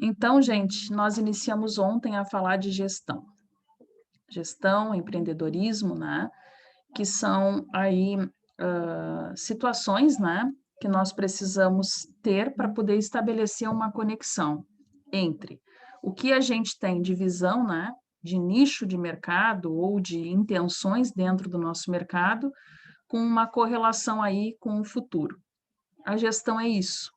Então, gente, nós iniciamos ontem a falar de gestão. Gestão, empreendedorismo, né? Que são aí situações, né? Que nós precisamos ter para poder estabelecer uma conexão entre o que a gente tem de visão, né? De nicho de mercado ou de intenções dentro do nosso mercado, com uma correlação aí com o futuro. A gestão é isso.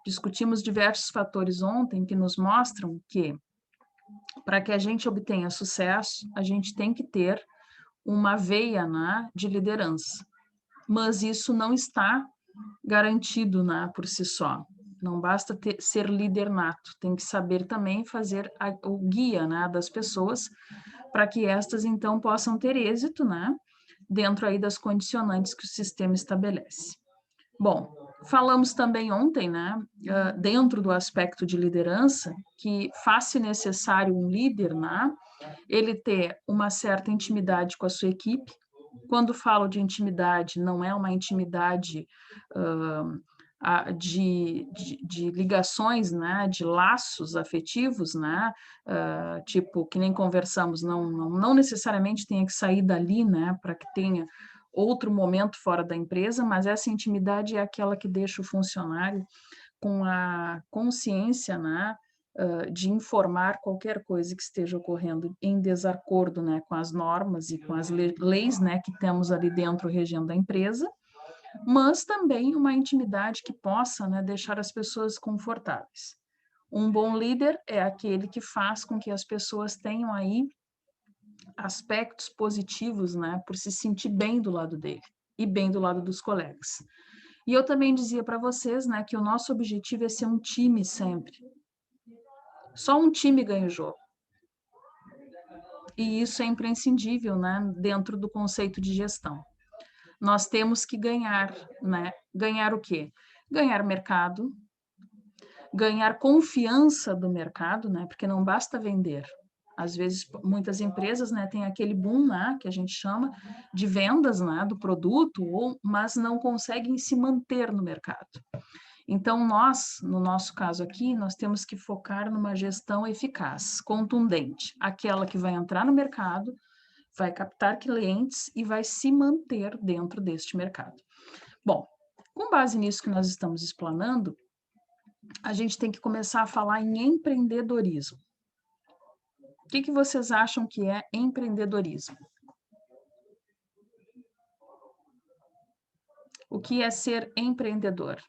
Discutimos diversos fatores ontem que nos mostram que, para que a gente obtenha sucesso, a gente tem que ter uma veia, né, de liderança. Mas isso não está garantido, né, por si só. Não basta ser líder nato, tem que saber também fazer o guia, né, das pessoas para que estas, então, possam ter êxito, né, dentro aí das condicionantes que o sistema estabelece. Bom, falamos também ontem, né, dentro do aspecto de liderança, que faz-se necessário um líder, né, ele ter uma certa intimidade com a sua equipe. Quando falo de intimidade, não é uma intimidade de ligações, né, de laços afetivos, né, tipo, que nem conversamos, não necessariamente tenha que sair dali, né, para que tenha outro momento fora da empresa, mas essa intimidade é aquela que deixa o funcionário com a consciência, né, de informar qualquer coisa que esteja ocorrendo em desacordo, né, com as normas e com as leis, né, que temos ali dentro regendo a empresa, mas também uma intimidade que possa, né, deixar as pessoas confortáveis. Um bom líder é aquele que faz com que as pessoas tenham aí aspectos positivos, né, por se sentir bem do lado dele e bem do lado dos colegas. E eu também dizia para vocês, né, que o nosso objetivo é ser um time sempre. Só um time ganha o jogo. E isso é imprescindível, né, dentro do conceito de gestão. Nós temos que ganhar, né? Ganhar o quê? Ganhar mercado, ganhar confiança do mercado, né? Porque não basta vender. Às vezes, muitas empresas, né, têm aquele boom, né, que a gente chama de vendas, né, do produto, mas não conseguem se manter no mercado. Então, nós, no nosso caso aqui, nós temos que focar numa gestão eficaz, contundente, aquela que vai entrar no mercado, vai captar clientes e vai se manter dentro deste mercado. Bom, com base nisso que nós estamos explanando, a gente tem que começar a falar em empreendedorismo. O que vocês acham que é empreendedorismo? O que é ser empreendedor?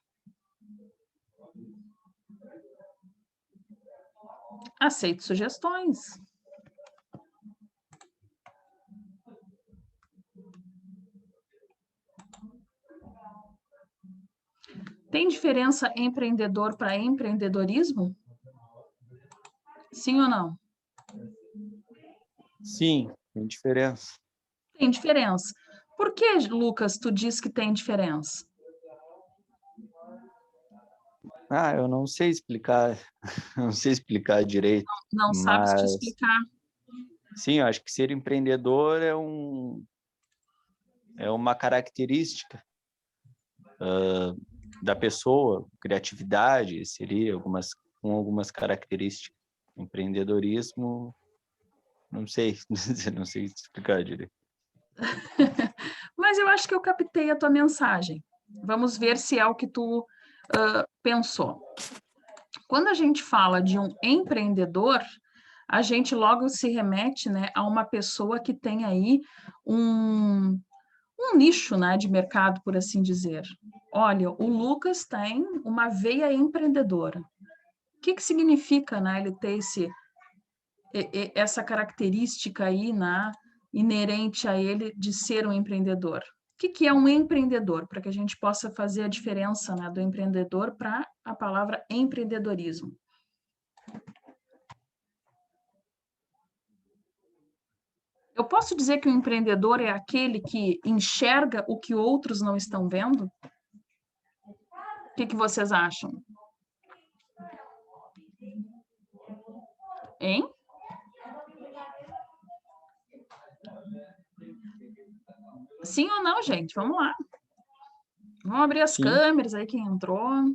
Aceito sugestões. Tem diferença empreendedor para empreendedorismo? Sim ou não? Sim, tem diferença. Tem diferença. Por que, Lucas, tu diz que tem diferença? Eu não sei explicar, não sei explicar direito, Não sabes te mas explicar. sim, eu acho que ser empreendedor é uma característica da pessoa, criatividade seria com algumas características. Empreendedorismo, não sei, não sei explicar direito. Mas eu acho que eu captei a tua mensagem. Vamos ver se é o que tu pensou. Quando a gente fala de um empreendedor, a gente logo se remete, né, a uma pessoa que tem aí um nicho, né, de mercado, por assim dizer. Olha, o Lucas tem uma veia empreendedora. O que significa, né, ele ter essa característica aí, né, inerente a ele de ser um empreendedor? O que é um empreendedor? Para que a gente possa fazer a diferença, né, do empreendedor para a palavra empreendedorismo. Eu posso dizer que o empreendedor é aquele que enxerga o que outros não estão vendo? O que vocês acham? Hein? Sim ou não, gente? Vamos lá. Vamos abrir as Sim, câmeras aí, quem entrou.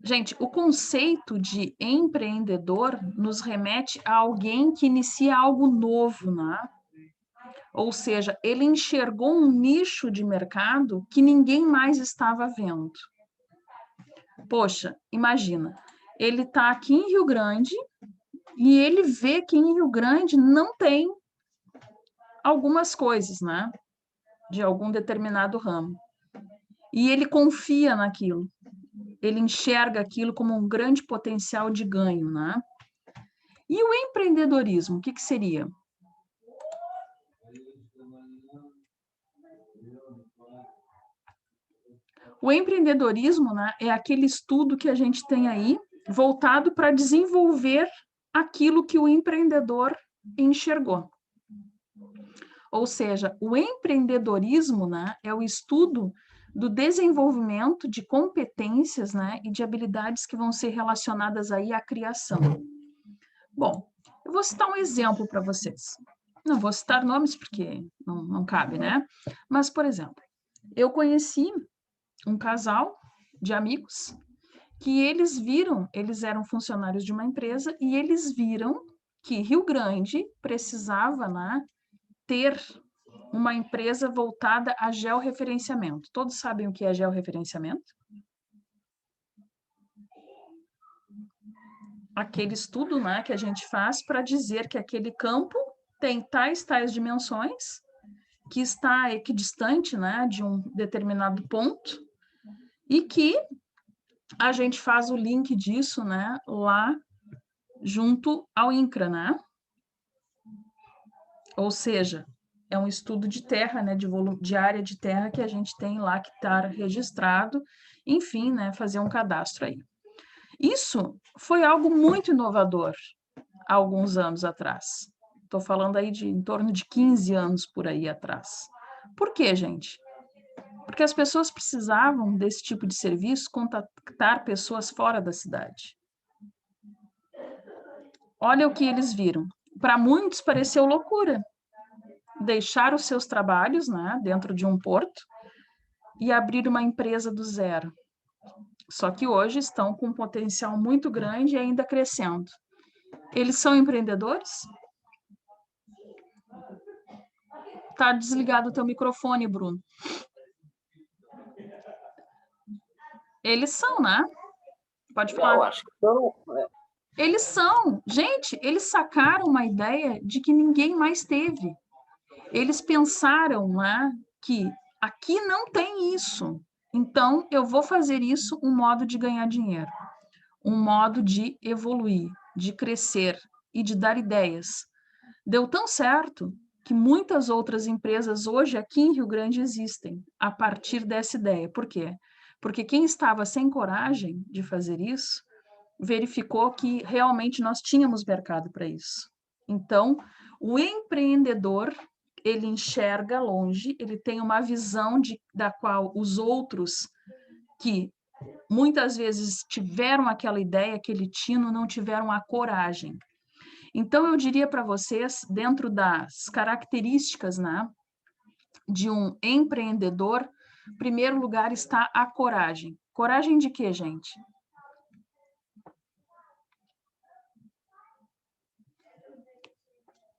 Gente, o conceito de empreendedor nos remete a alguém que inicia algo novo, né? Ou seja, ele enxergou um nicho de mercado que ninguém mais estava vendo. Poxa, imagina, ele está aqui em Rio Grande e ele vê que em Rio Grande não tem algumas coisas, né? De algum determinado ramo. E ele confia naquilo. Ele enxerga aquilo como um grande potencial de ganho, né? E o empreendedorismo, o que seria? O empreendedorismo, né, é aquele estudo que a gente tem aí voltado para desenvolver aquilo que o empreendedor enxergou. Ou seja, o empreendedorismo, né, é o estudo do desenvolvimento de competências, né, e de habilidades que vão ser relacionadas aí à criação. Bom, eu vou citar um exemplo para vocês. Não vou citar nomes porque não cabe, né? Mas, por exemplo, eu conheci um casal de amigos que eles eram funcionários de uma empresa e eles viram que Rio Grande precisava, né, ter uma empresa voltada a georreferenciamento. Todos sabem o que é georreferenciamento? Aquele estudo, né, que a gente faz para dizer que aquele campo tem tais dimensões, que está equidistante, né, de um determinado ponto, e que a gente faz o link disso, né, lá junto ao INCRA, né? Ou seja, é um estudo de terra, né, de área de terra que a gente tem lá que está registrado, enfim, né, fazer um cadastro aí. Isso foi algo muito inovador há alguns anos atrás. Estou falando aí de em torno de 15 anos por aí atrás. Por quê, gente? Porque as pessoas precisavam desse tipo de serviço, contactar pessoas fora da cidade. Olha o que eles viram. Para muitos pareceu loucura deixar os seus trabalhos, né, dentro de um porto e abrir uma empresa do zero. Só que hoje estão com um potencial muito grande e ainda crescendo. Eles são empreendedores? Tá desligado o teu microfone, Bruno. Eles são, né? Pode falar. Eu acho que não. Eles são. Gente, eles sacaram uma ideia de que ninguém mais teve. Eles pensaram, né, que aqui não tem isso. Então, eu vou fazer isso um modo de ganhar dinheiro, um modo de evoluir, de crescer e de dar ideias. Deu tão certo que muitas outras empresas hoje aqui em Rio Grande existem a partir dessa ideia. Por quê? Porque quem estava sem coragem de fazer isso, verificou que realmente nós tínhamos mercado para isso. Então, o empreendedor, ele enxerga longe, ele tem uma visão da qual os outros que muitas vezes tiveram aquela ideia, aquele tino, não tiveram a coragem. Então, eu diria para vocês, dentro das características, né, de um empreendedor, em primeiro lugar está a coragem. Coragem de quê, gente?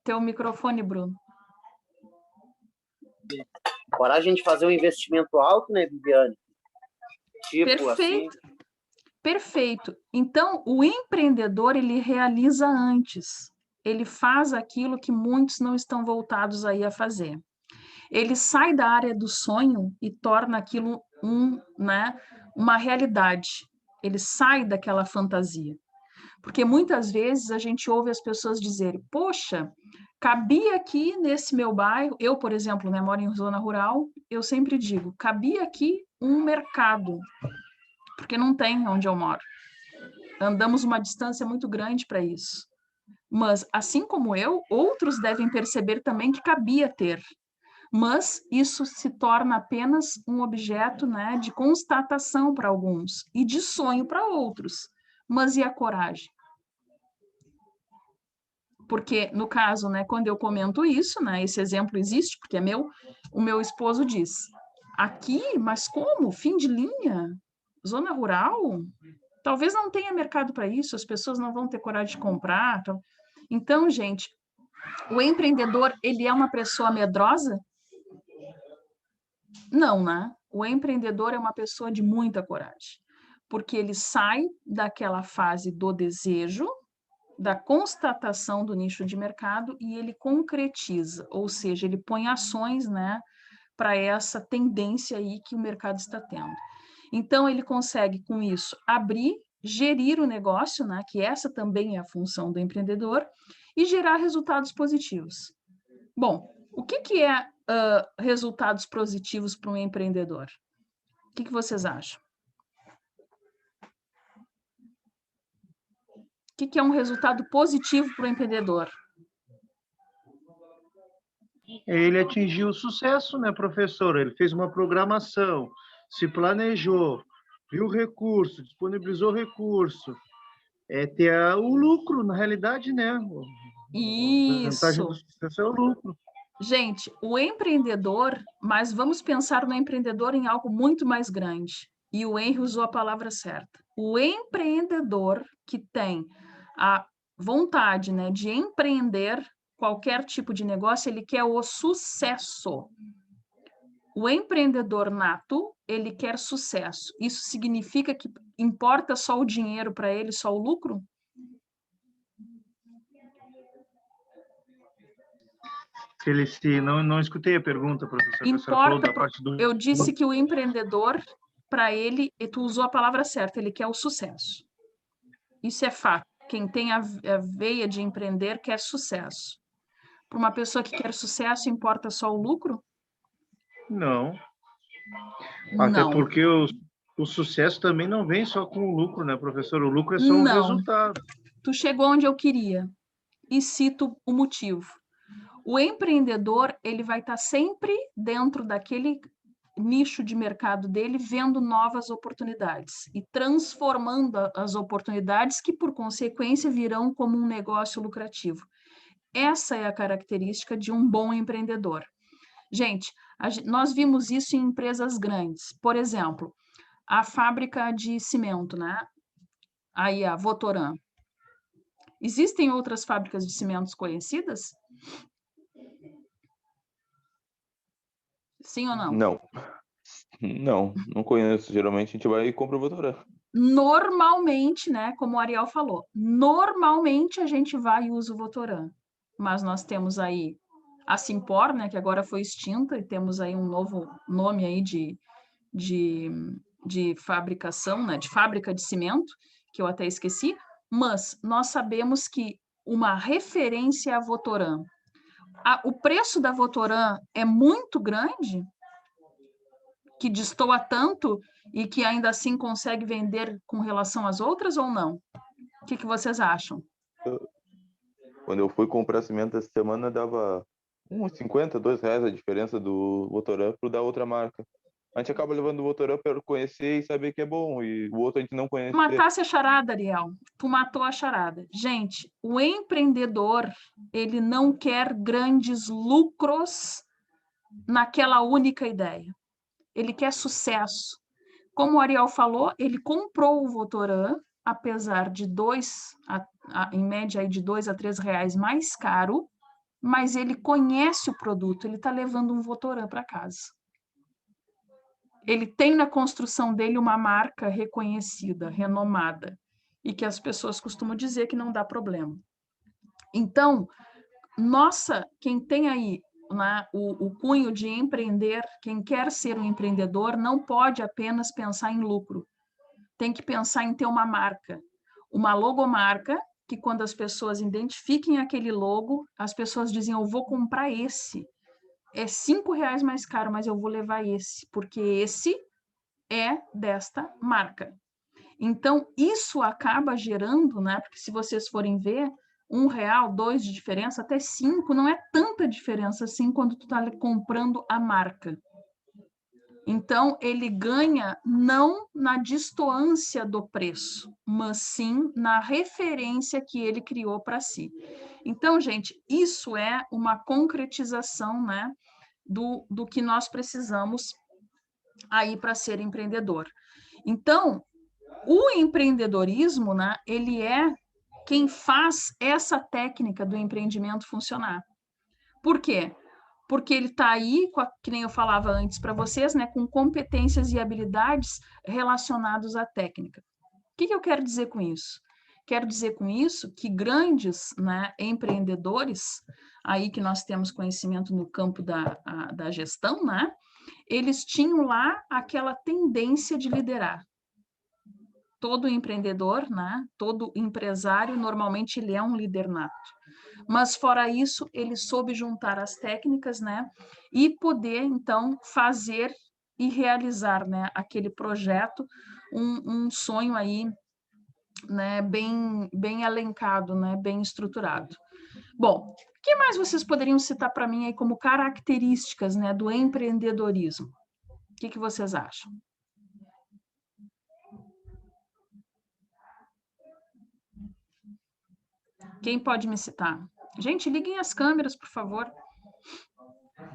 Teu microfone, Bruno. Coragem de fazer um investimento alto, né, Viviane? Tipo Perfeito. Assim. Perfeito. Então, o empreendedor, ele realiza antes. Ele faz aquilo que muitos não estão voltados aí a fazer. Ele sai da área do sonho e torna aquilo uma realidade. Ele sai daquela fantasia. Porque muitas vezes a gente ouve as pessoas dizerem, poxa, cabia aqui nesse meu bairro, eu, por exemplo, né, moro em zona rural, eu sempre digo, cabia aqui um mercado, porque não tem onde eu moro. Andamos uma distância muito grande para isso. Mas, assim como eu, outros devem perceber também que cabia ter. Mas isso se torna apenas um objeto, né, de constatação para alguns e de sonho para outros. Mas e a coragem? Porque, no caso, né, quando eu comento isso, né, esse exemplo existe, porque é meu, o meu esposo diz, aqui, mas como? Fim de linha? Zona rural, talvez não tenha mercado para isso, as pessoas não vão ter coragem de comprar. Então, gente, o empreendedor, ele é uma pessoa medrosa? Não, né? O empreendedor é uma pessoa de muita coragem, porque ele sai daquela fase do desejo, da constatação do nicho de mercado e ele concretiza, ou seja, ele põe ações, né, para essa tendência aí que o mercado está tendo. Então, ele consegue, com isso, abrir, gerir o negócio, né, que essa também é a função do empreendedor, e gerar resultados positivos. Bom, o que é resultados positivos para um empreendedor? O que vocês acham? O que é um resultado positivo para o empreendedor? Ele atingiu o sucesso, né, professor? Ele fez uma programação, se planejou, viu recurso, disponibilizou recurso. É ter o lucro, na realidade, né? A vantagem do Isso. sucesso é o lucro. Gente, o empreendedor, mas vamos pensar no empreendedor em algo muito mais grande. E o Henry usou a palavra certa. O empreendedor que tem a vontade, né, de empreender qualquer tipo de negócio, ele quer o sucesso. O empreendedor nato, ele quer sucesso. Isso significa que importa só o dinheiro para ele, só o lucro? Não escutei a pergunta, professor. Importa, eu disse que o empreendedor, para ele, e tu usou a palavra certa, ele quer o sucesso. Isso é fato. Quem tem a veia de empreender quer sucesso. Para uma pessoa que quer sucesso, importa só o lucro? Não. Até porque o sucesso também não vem só com o lucro, né, professor? O lucro é só um resultado. Tu chegou onde eu queria. E cito o motivo. O empreendedor, ele vai estar sempre dentro daquele nicho de mercado dele, vendo novas oportunidades e transformando as oportunidades que, por consequência, virão como um negócio lucrativo. Essa é a característica de um bom empreendedor. Gente, nós vimos isso em empresas grandes. Por exemplo, a fábrica de cimento, né? Aí a Votoran. Existem outras fábricas de cimentos conhecidas? Sim ou não? Não conheço. Geralmente a gente vai e compra o Votoran. Normalmente, né, como o Ariel falou, normalmente a gente vai e usa o Votoran. Mas nós temos aí a Simpor, né, que agora foi extinta, e temos aí um novo nome aí de fabricação, né, de fábrica de cimento, que eu até esqueci, mas nós sabemos que uma referência é a Votoran. O preço da Votoran é muito grande, que destoa tanto e que ainda assim consegue vender com relação às outras ou não? O que vocês acham? Quando eu fui comprar cimento essa semana, dava uns R$52 a diferença do Votoran pro da outra marca. A gente acaba levando o Votoran para conhecer e saber que é bom, e o outro a gente não conhece. Matasse a charada, Ariel. Tu matou a charada. Gente, o empreendedor, ele não quer grandes lucros naquela única ideia. Ele quer sucesso. Como o Ariel falou, ele comprou o Votoran, apesar de em média aí de R$2 a R$3 mais caro, mas ele conhece o produto, ele está levando um Votoran para casa. Ele tem na construção dele uma marca reconhecida, renomada, e que as pessoas costumam dizer que não dá problema. Então, quem tem aí o cunho de empreender, quem quer ser um empreendedor, não pode apenas pensar em lucro. Tem que pensar em ter uma marca, uma logomarca, que quando as pessoas identifiquem aquele logo, as pessoas dizem, eu vou comprar esse. É R$5 mais caro, mas eu vou levar esse, porque esse é desta marca. Então, isso acaba gerando, né? Porque se vocês forem ver, R$1, R$2 de diferença, até 5, não é tanta diferença assim quando tu está comprando a marca. Então, ele ganha não na distoância do preço, mas sim na referência que ele criou para si. Então, gente, isso é uma concretização, né, do que nós precisamos aí para ser empreendedor. Então, o empreendedorismo, né, ele é quem faz essa técnica do empreendimento funcionar. Por quê? Porque ele está aí, que nem eu falava antes para vocês, né, com competências e habilidades relacionadas à técnica. O que eu quero dizer com isso? Quero dizer com isso que grandes, né, empreendedores, aí que nós temos conhecimento no campo da gestão, né, eles tinham lá aquela tendência de liderar. Todo empreendedor, né, todo empresário, normalmente ele é um líder nato. Mas fora isso, ele soube juntar as técnicas, né, e poder, então, fazer e realizar, né, aquele projeto, um sonho aí, né, bem elencado, né, bem estruturado. Bom, o que mais vocês poderiam citar para mim aí como características, né, do empreendedorismo? O que vocês acham? Quem pode me citar? Gente, liguem as câmeras, por favor.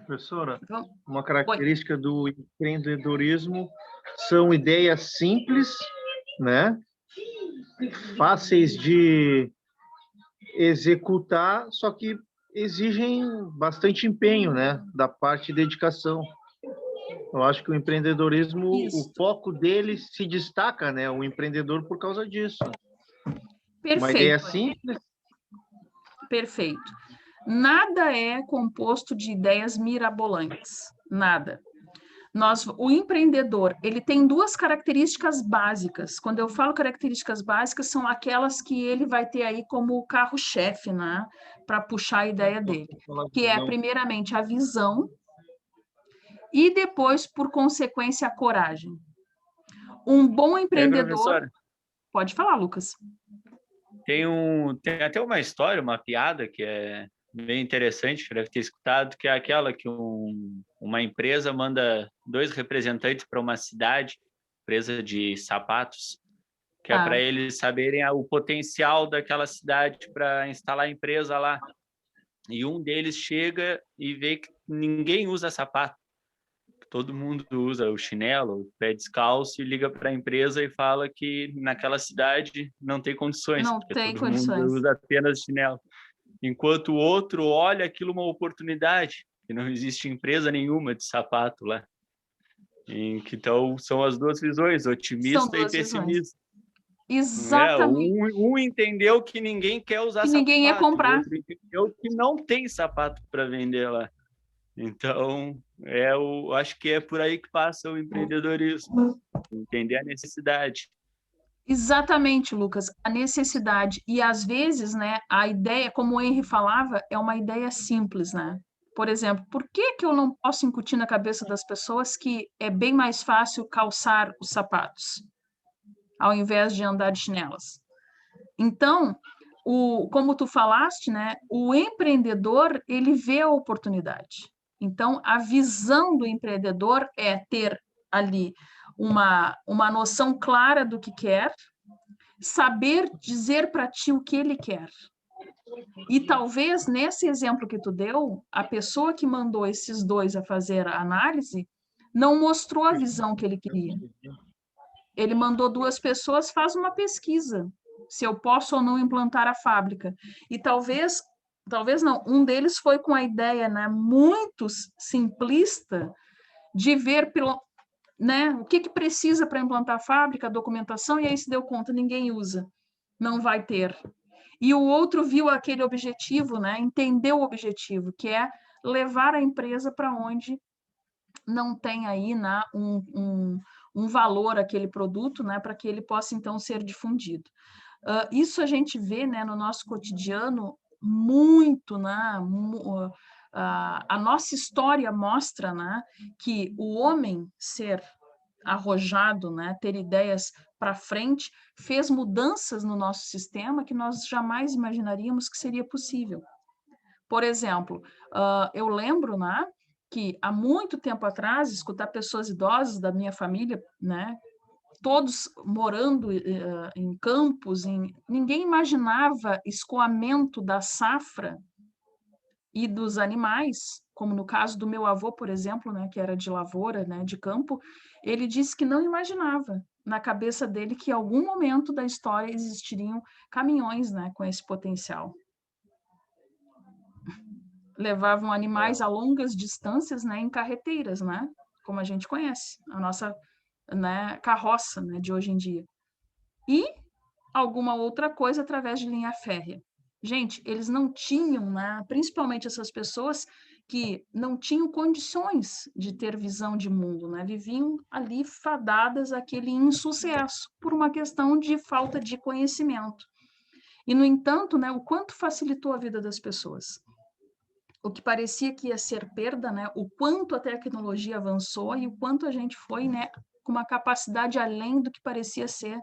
Professora, Vamos. uma característica do empreendedorismo são ideias simples, né? Fáceis de executar, só que exigem bastante empenho, né? Da parte de dedicação. Eu acho que o empreendedorismo, Isso. o foco dele se destaca, né? O empreendedor por causa disso. Perfeito. Uma ideia simples. Perfeito. Nada é composto de ideias mirabolantes. Nada. O empreendedor, ele tem duas características básicas. Quando eu falo características básicas, são aquelas que ele vai ter aí como carro-chefe, né? Para puxar a ideia dele. Que é, primeiramente, a visão e depois, por consequência, a coragem. Um bom empreendedor... Pode falar, Lucas. Tem até uma história, uma piada que é bem interessante, que deve ter escutado, que é aquela que uma empresa manda 2 representantes para uma cidade, empresa de sapatos, que é para eles saberem o potencial daquela cidade para instalar a empresa lá. E um deles chega e vê que ninguém usa sapato. Todo mundo usa o chinelo, o pé descalço, e liga para a empresa e fala que naquela cidade não tem condições, porque todo mundo usa apenas chinelo. Enquanto o outro olha aquilo uma oportunidade, e não existe empresa nenhuma de sapato lá. Então, são as duas visões, otimista e pessimista. Exatamente. Um entendeu que ninguém quer usar sapato, ninguém ia comprar. O outro entendeu que não tem sapato para vender lá. Então, eu acho que é por aí que passa o empreendedorismo, entender a necessidade. Exatamente, Lucas, a necessidade. E, às vezes, né, a ideia, como o Henry falava, é uma ideia simples, né? Por exemplo, por que eu não posso incutir na cabeça das pessoas que é bem mais fácil calçar os sapatos, ao invés de andar de chinelas? Então, como tu falaste, né, o empreendedor, ele vê a oportunidade. Então, a visão do empreendedor é ter ali uma noção clara do que quer, saber dizer para ti o que ele quer. E talvez, nesse exemplo que tu deu, a pessoa que mandou esses 2 a fazer a análise não mostrou a visão que ele queria. Ele mandou 2 pessoas, faz uma pesquisa, se eu posso ou não implantar a fábrica. E talvez não, um deles foi com a ideia, né, muito simplista de ver né, o que precisa para implantar a fábrica, a documentação, e aí se deu conta, ninguém usa, não vai ter. E o outro viu aquele objetivo, né, entendeu o objetivo, que é levar a empresa para onde não tem aí, né, um valor aquele produto, né, para que ele possa, então, ser difundido. Isso a gente vê, né, no nosso cotidiano muito, né, a nossa história mostra, né, que o homem ser arrojado, né, ter ideias para frente, fez mudanças no nosso sistema que nós jamais imaginaríamos que seria possível. Por exemplo, eu lembro, né, que há muito tempo atrás, escutar pessoas idosas da minha família, né, todos morando em campos, ninguém imaginava escoamento da safra e dos animais como no caso do meu avô, por exemplo, né, que era de lavoura, né, de campo, ele disse que não imaginava na cabeça dele que em algum momento da história existiriam caminhões, né, com esse potencial. Levavam animais a longas distâncias, né, em carreteiras, né, como a gente conhece, a nossa, né, carroça, né, de hoje em dia. E alguma outra coisa através de linha férrea. Gente, eles não tinham, né, principalmente essas pessoas que não tinham condições de ter visão de mundo, né, viviam ali fadadas àquele insucesso por uma questão de falta de conhecimento. E, no entanto, né, o quanto facilitou a vida das pessoas. O que parecia que ia ser perda, né, o quanto a tecnologia avançou e o quanto a gente foi, né, com uma capacidade além do que parecia ser,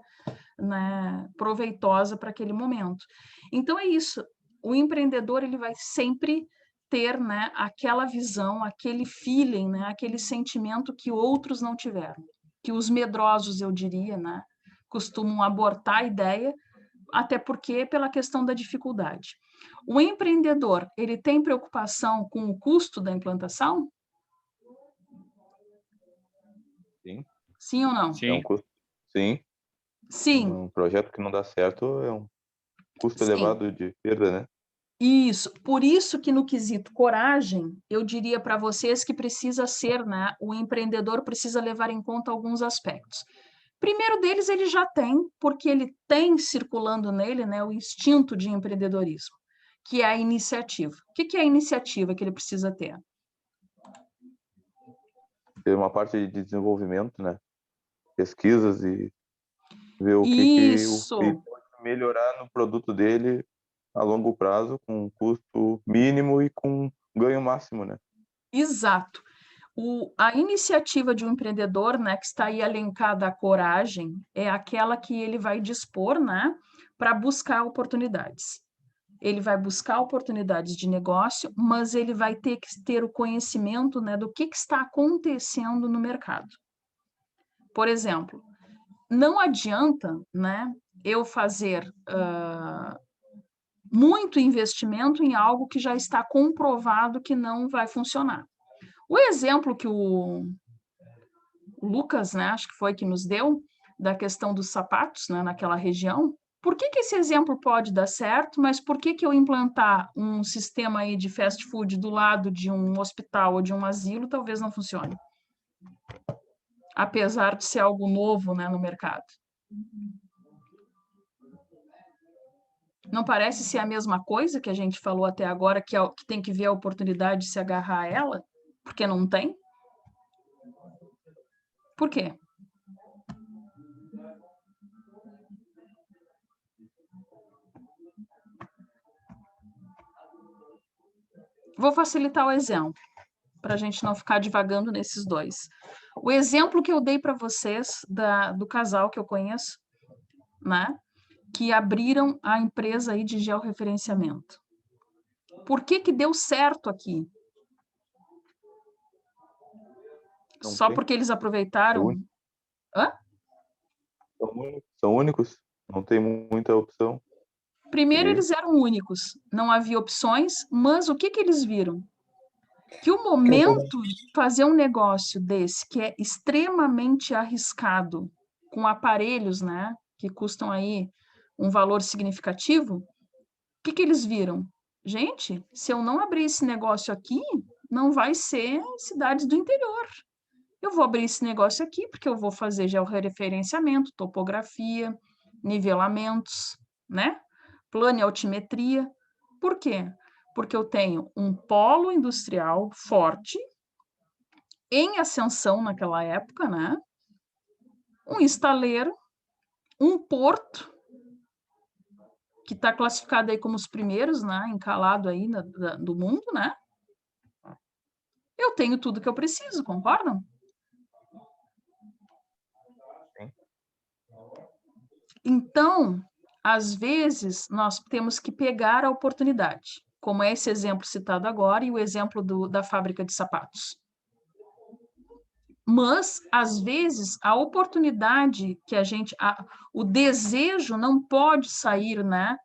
né, proveitosa para aquele momento. Então é isso, o empreendedor ele vai sempre ter, né, aquela visão, aquele feeling, né, aquele sentimento que outros não tiveram, que os medrosos, eu diria, né, costumam abortar a ideia, até porque pela questão da dificuldade. O empreendedor, ele tem preocupação com o custo da implantação? Sim. Sim ou não? É um Sim. custo. Sim. Sim. Um projeto que não dá certo é um custo Sim. elevado de perda, né? Isso, por isso que no quesito coragem, eu diria para vocês que precisa ser, né, o empreendedor precisa levar em conta alguns aspectos. Primeiro deles ele já tem, porque ele tem circulando nele, né, o instinto de empreendedorismo, que é a iniciativa. O que é a iniciativa que ele precisa ter? Ter uma parte de desenvolvimento, né? Pesquisas e ver o que Isso, ele pode melhorar no produto dele a longo prazo, com um custo mínimo e com ganho máximo, né? exato. A iniciativa de um empreendedor, né, que está aí elencada a coragem, é aquela que ele vai dispor, né, para buscar oportunidades. Ele vai buscar oportunidades de negócio, mas ele vai ter que ter o conhecimento, né, do que está acontecendo no mercado. Por exemplo, não adianta, né, eu fazer muito investimento em algo que já está comprovado que não vai funcionar. O exemplo que o Lucas, né, acho que foi que nos deu, da questão dos sapatos, né, naquela região, por que esse exemplo pode dar certo, mas por que eu implantar um sistema aí de fast food do lado de um hospital ou de um asilo talvez não funcione? Apesar de ser algo novo, né, no mercado. Não parece ser a mesma coisa que a gente falou até agora, que tem que ver a oportunidade de se agarrar a ela, porque não tem? Por quê? Vou facilitar o exemplo, para a gente não ficar divagando nesses dois. O exemplo que eu dei para vocês do casal que eu conheço, né, que abriram a empresa aí de georreferenciamento. Por que deu certo aqui? Não Só tem. porque eles aproveitaram... Hã? São únicos, não tem muita opção. Primeiro, eles eram únicos, não havia opções, mas o que eles viram? Que o momento de fazer um negócio desse, que é extremamente arriscado, com aparelhos, né, que custam aí um valor significativo, o que eles viram? Gente, se eu não abrir esse negócio aqui, não vai ser cidades do interior. Eu vou abrir esse negócio aqui porque eu vou fazer georreferenciamento, topografia, nivelamentos, né? Plano e altimetria. Por quê? Porque eu tenho um polo industrial forte, em ascensão naquela época, né? Um estaleiro, um porto, que está classificado aí como os primeiros, né? Encalado aí do mundo, né? Eu tenho tudo que eu preciso, concordam? Sim. Então, às vezes, nós temos que pegar a oportunidade, como é esse exemplo citado agora e o exemplo da fábrica de sapatos. Mas, às vezes, a oportunidade que o desejo não pode sair, né,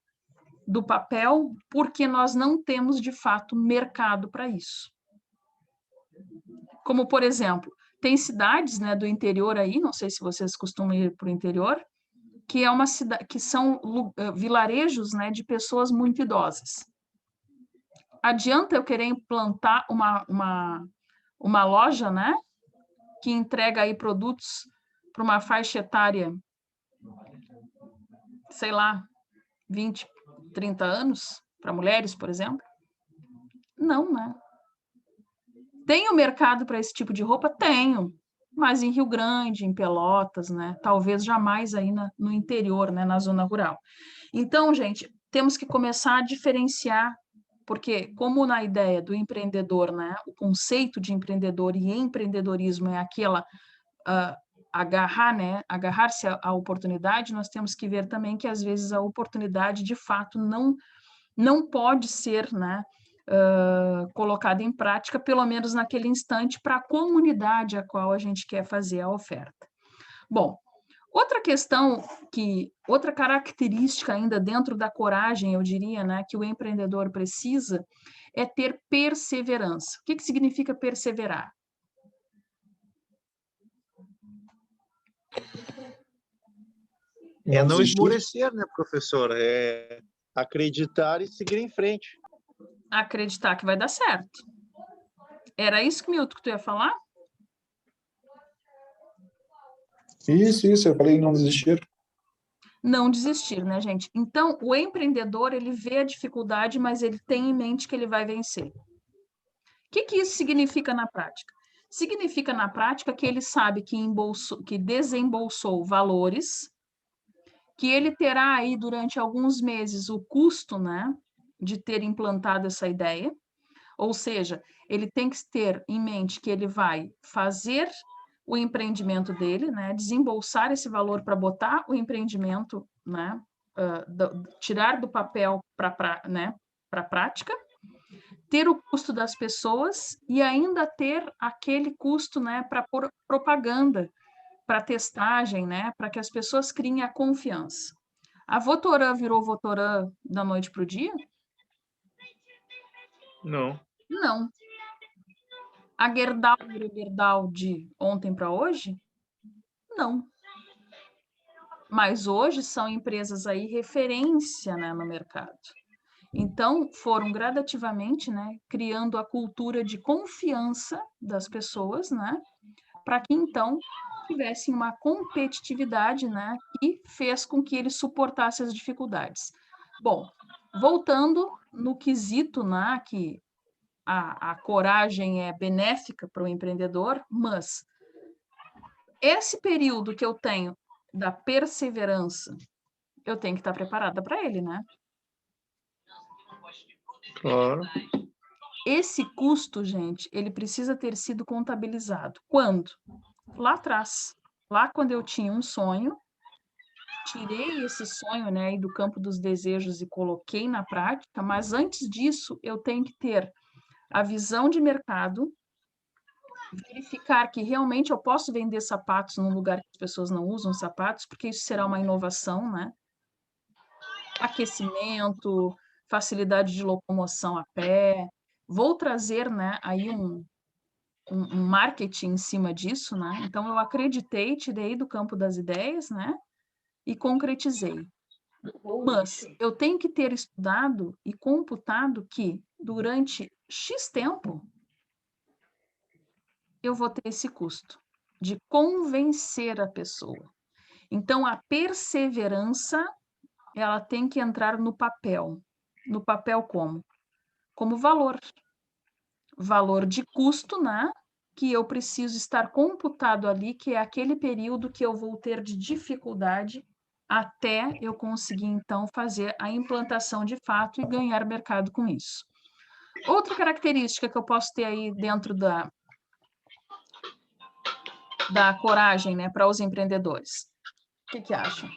do papel, porque nós não temos, de fato, mercado para isso. Como, por exemplo, tem cidades, né, do interior aí, não sei se vocês costumam ir para o interior, que é uma cidade, que são vilarejos, né, de pessoas muito idosas. Adianta eu querer implantar uma loja, né, que entrega aí produtos para uma faixa etária, sei lá, 20, 30 anos, para mulheres, por exemplo? Não, né? Tenho mercado para esse tipo de roupa? Tenho, mas em Rio Grande, em Pelotas, né? Talvez jamais aí no interior, né? Na zona rural. Então, gente, temos que começar a diferenciar, porque como na ideia do empreendedor, né? O conceito de empreendedor e empreendedorismo é aquela agarrar-se à oportunidade, nós temos que ver também que às vezes a oportunidade de fato não pode ser, né, colocada em prática, pelo menos naquele instante, para a comunidade a qual a gente quer fazer a oferta. Bom, outra questão outra característica ainda dentro da coragem, eu diria, né, que o empreendedor precisa é ter perseverança. O que significa perseverar? É não esmorecer, né, professor? É acreditar e seguir em frente. Acreditar que vai dar certo. Era isso, Milton, que tu ia falar? Isso, eu falei não desistir. Não desistir, né, gente? Então, o empreendedor, ele vê a dificuldade, mas ele tem em mente que ele vai vencer. O que isso significa na prática? Significa na prática que ele sabe que desembolsou valores, que ele terá aí durante alguns meses o custo, né, de ter implantado essa ideia, ou seja, ele tem que ter em mente que ele vai fazer o empreendimento dele, né, desembolsar esse valor para botar o empreendimento, né, tirar do papel para a prática, ter o custo das pessoas e ainda ter aquele custo, né, para propaganda, para testagem, né, para que as pessoas criem a confiança. A Votoran virou Votoran da noite para o dia? Não. Não. A Gerdau virou Gerdau de ontem para hoje? Não. Mas hoje são empresas aí referência, né, no mercado. Então, foram gradativamente, né, criando a cultura de confiança das pessoas, né, para que então tivessem uma competitividade, né, que fez com que eles suportassem as dificuldades. Bom, voltando no quesito, né, que a coragem é benéfica para o empreendedor, mas esse período que eu tenho da perseverança, eu tenho que estar preparada para ele, né? Claro. Esse custo, gente, ele precisa ter sido contabilizado. Quando? Lá atrás. Lá quando eu tinha um sonho, tirei esse sonho, né, do campo dos desejos e coloquei na prática, mas antes disso, eu tenho que ter a visão de mercado, verificar que realmente eu posso vender sapatos num lugar que as pessoas não usam sapatos, porque isso será uma inovação, né? Aquecimento, facilidade de locomoção a pé. Vou trazer, né, aí um marketing em cima disso, né? Então, eu acreditei, tirei do campo das ideias, né? E concretizei. Mas eu tenho que ter estudado e computado que durante X tempo eu vou ter esse custo de convencer a pessoa. Então, a perseverança, ela tem que entrar no papel. No papel como? Como valor. Valor de custo, né? Que eu preciso estar computado ali, que é aquele período que eu vou ter de dificuldade até eu conseguir, então, fazer a implantação de fato e ganhar mercado com isso. Outra característica que eu posso ter aí dentro da coragem, né, para os empreendedores. O que acham?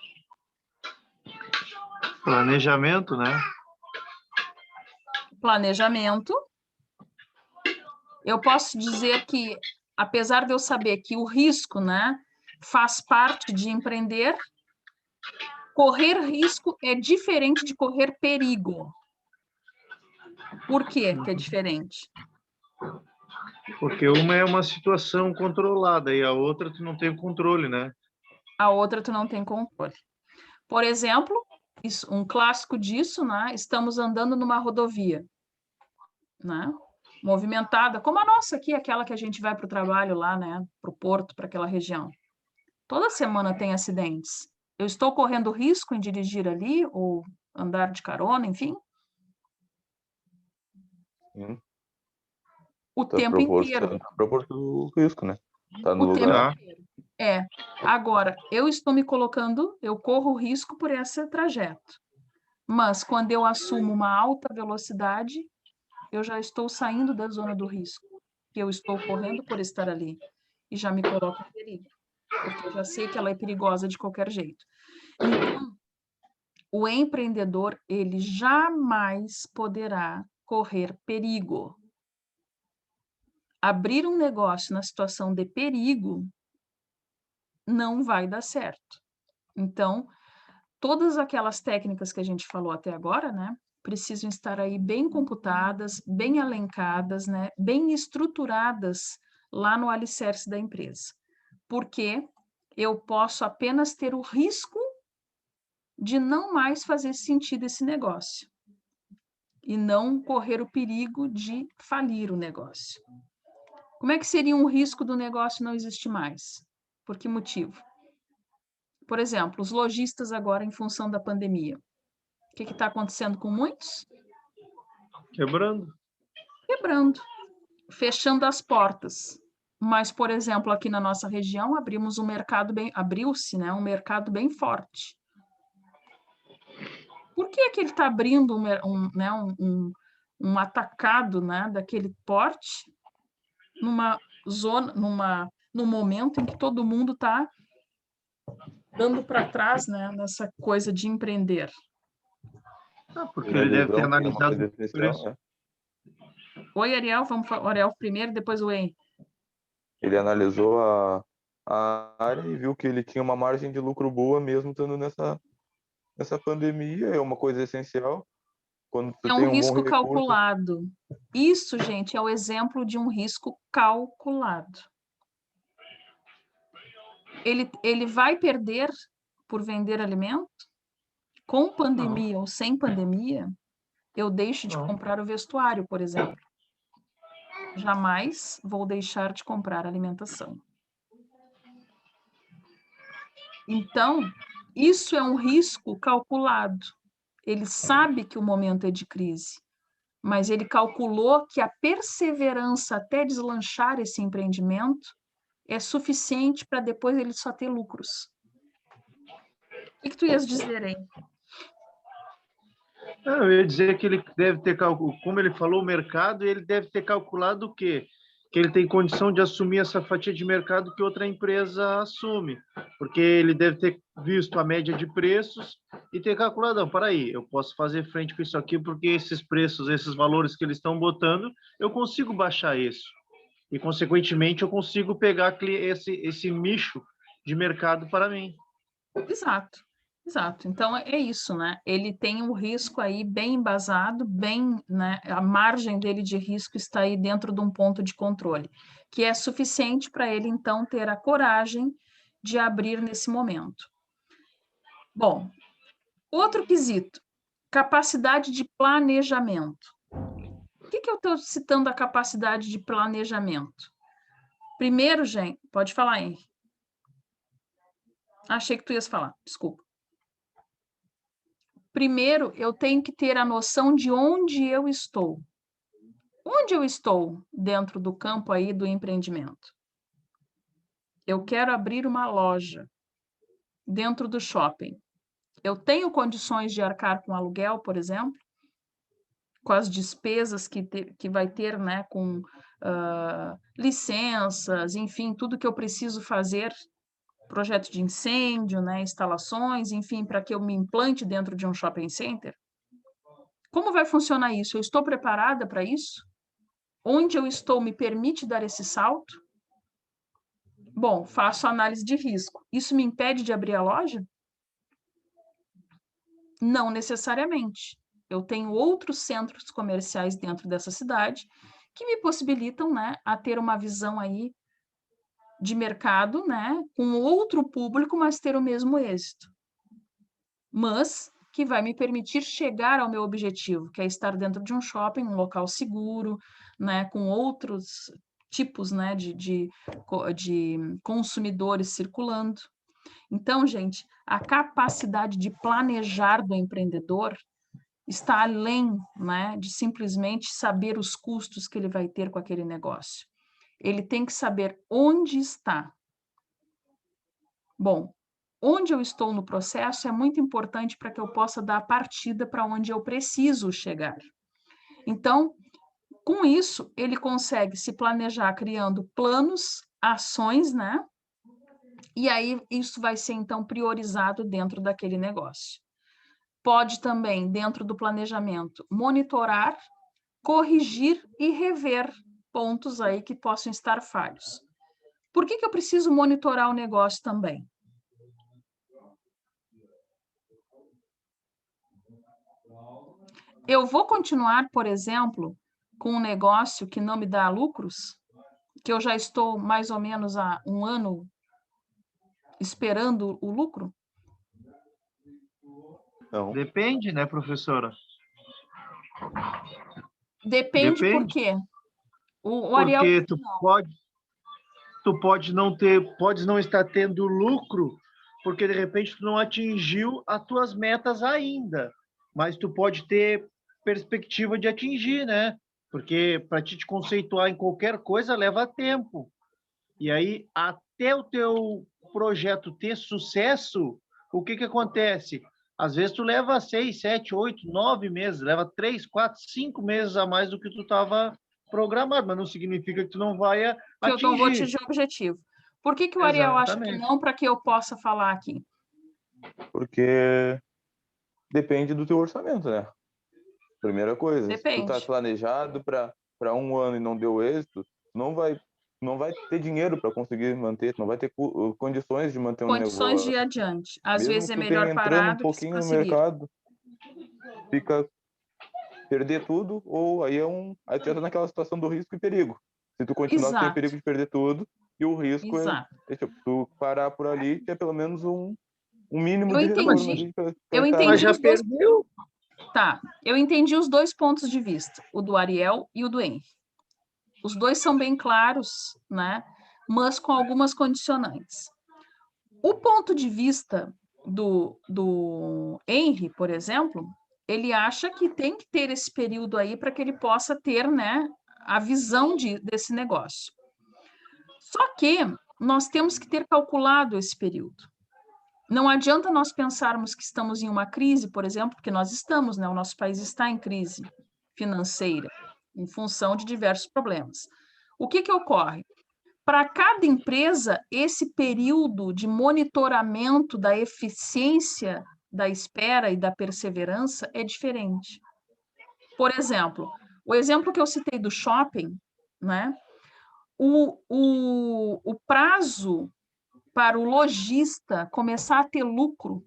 Planejamento, né? Planejamento. Eu posso dizer que, apesar de eu saber que o risco, né, faz parte de empreender, correr risco é diferente de correr perigo. Por quê que é diferente? Porque uma é uma situação controlada e a outra tu não tem controle, né? A outra tu não tem controle. Por exemplo, um clássico disso, né? Estamos andando numa rodovia, né? Movimentada, como a nossa aqui, aquela que a gente vai para o trabalho lá, né? Para o porto, para aquela região. Toda semana tem acidentes. Eu estou correndo risco em dirigir ali ou andar de carona, enfim? O tempo inteiro. Tá proposto o risco, né? Tá no O tempo lugar. inteiro. Agora, eu estou me colocando, eu corro risco por esse trajeto. Mas quando eu assumo uma alta velocidade, eu já estou saindo da zona do risco, que eu estou correndo por estar ali, e já me coloco em perigo, porque eu já sei que ela é perigosa de qualquer jeito. Então, o empreendedor, ele jamais poderá correr perigo. Abrir um negócio na situação de perigo não vai dar certo. Então, todas aquelas técnicas que a gente falou até agora, né, precisam estar aí bem computadas, bem elencadas, né, bem estruturadas lá no alicerce da empresa. Porque eu posso apenas ter o risco de não mais fazer sentido esse negócio e não correr o perigo de falir o negócio. Como é que seria um risco do negócio não existir mais? Por que motivo? Por exemplo, os lojistas agora em função da pandemia. O que está acontecendo com muitos? Quebrando. Quebrando, fechando as portas. Mas, por exemplo, aqui na nossa região, abriu-se, né, um mercado bem forte. Por que ele está abrindo um atacado, né, daquele porte numa zona, num momento em que todo mundo está dando para trás, né, nessa coisa de empreender? Porque ele deve ter analisado o preço. Né? Oi, Ariel, vamos falar o Ariel primeiro, depois o Ei. Ele analisou a área e viu que ele tinha uma margem de lucro boa mesmo estando nessa pandemia, é uma coisa essencial. Quando você É tem um risco bom recurso, calculado. Isso, gente, é o exemplo de um risco calculado. Ele vai perder por vender alimento? Com pandemia ou sem pandemia, eu deixo de comprar o vestuário, por exemplo. Jamais vou deixar de comprar alimentação. Então, isso é um risco calculado. Ele sabe que o momento é de crise, mas ele calculou que a perseverança até deslanchar esse empreendimento é suficiente para depois ele só ter lucros. O que tu ias dizer aí? Eu ia dizer que ele deve ter calculado, como ele falou, o mercado, ele deve ter calculado o quê? Que ele tem condição de assumir essa fatia de mercado que outra empresa assume, porque ele deve ter visto a média de preços e ter calculado, não, peraí, eu posso fazer frente com isso aqui porque esses preços, esses valores que eles estão botando, eu consigo baixar isso. E, consequentemente, eu consigo pegar esse nicho de mercado para mim. Exato. Exato. Então, é isso, né? Ele tem um risco aí bem embasado, bem, né? A margem dele de risco está aí dentro de um ponto de controle, que é suficiente para ele, então, ter a coragem de abrir nesse momento. Bom, outro quesito, capacidade de planejamento. Por que eu estou citando a capacidade de planejamento? Primeiro, gente, pode falar, Henrique. Achei que tu ias falar, desculpa. Primeiro, eu tenho que ter a noção de onde eu estou. Onde eu estou dentro do campo aí do empreendimento? Eu quero abrir uma loja dentro do shopping. Eu tenho condições de arcar com aluguel, por exemplo? Com as despesas que vai ter, né, com licenças, enfim, tudo que eu preciso fazer, projeto de incêndio, né, instalações, enfim, para que eu me implante dentro de um shopping center? Como vai funcionar isso? Eu estou preparada para isso? Onde eu estou me permite dar esse salto? Bom, faço análise de risco. Isso me impede de abrir a loja? Não necessariamente. Eu tenho outros centros comerciais dentro dessa cidade que me possibilitam, né, a ter uma visão aí de mercado, né, com outro público, mas ter o mesmo êxito. Mas que vai me permitir chegar ao meu objetivo, que é estar dentro de um shopping, um local seguro, né, com outros tipos, né, de consumidores circulando. Então, gente, a capacidade de planejar do empreendedor está além, né, de simplesmente saber os custos que ele vai ter com aquele negócio. Ele tem que saber onde está. Bom, onde eu estou no processo é muito importante para que eu possa dar a partida para onde eu preciso chegar. Então, com isso, ele consegue se planejar criando planos, ações, né? E aí isso vai ser, então, priorizado dentro daquele negócio. Pode também, dentro do planejamento, monitorar, corrigir e rever pontos aí que possam estar falhos. Por que eu preciso monitorar o negócio também? Eu vou continuar, por exemplo, com um negócio que não me dá lucros, que eu já estou mais ou menos há um ano esperando o lucro? Não. Depende, né, professora? Depende por quê? O Ariel... Porque tu pode não ter, pode não estar tendo lucro, porque de repente tu não atingiu as tuas metas ainda, mas tu pode ter perspectiva de atingir, né? Porque para te conceituar em qualquer coisa leva tempo. E aí, até o teu projeto ter sucesso, o que acontece? Às vezes tu leva 6, 7, 8, 9 meses, leva 3, 4, 5 meses a mais do que tu estava programado, mas não significa que tu não vai atingir. Que eu não vou atingir o objetivo. Por que o Ariel acha que Exatamente. não, para que eu possa falar aqui? Porque depende do teu orçamento, né? Primeira coisa, se tu tá Depende. planejado para um ano e não deu êxito, não vai ter dinheiro para conseguir manter, não vai ter condições de manter um Condições de ir negócio. adiante. Às Mesmo vezes é que tu melhor tenha entrando parar um do que se pouquinho no prosseguir. mercado, fica perder tudo, ou aí aí tu entra naquela situação do risco e perigo. Se tu continuar, tu tem o Exato, perigo de perder tudo, e o risco exato. é tipo, tu parar por ali, ter pelo menos um mínimo Eu de retorno entendi. ali pra Eu estar Mas entendi já os dois. perdeu. Tá, eu entendi os dois pontos de vista, o do Ariel e o do Henry. Os dois são bem claros, né? Mas com algumas condicionantes. O ponto de vista do Henry, por exemplo, ele acha que tem que ter esse período aí para que ele possa ter, né, a visão desse negócio. Só que nós temos que ter calculado esse período. Não adianta nós pensarmos que estamos em uma crise, por exemplo, porque nós estamos, né? O nosso país está em crise financeira, em função de diversos problemas. O que ocorre? Para cada empresa, esse período de monitoramento da eficiência da espera e da perseverança é diferente. Por exemplo, o exemplo que eu citei do shopping, né? O prazo para o lojista começar a ter lucro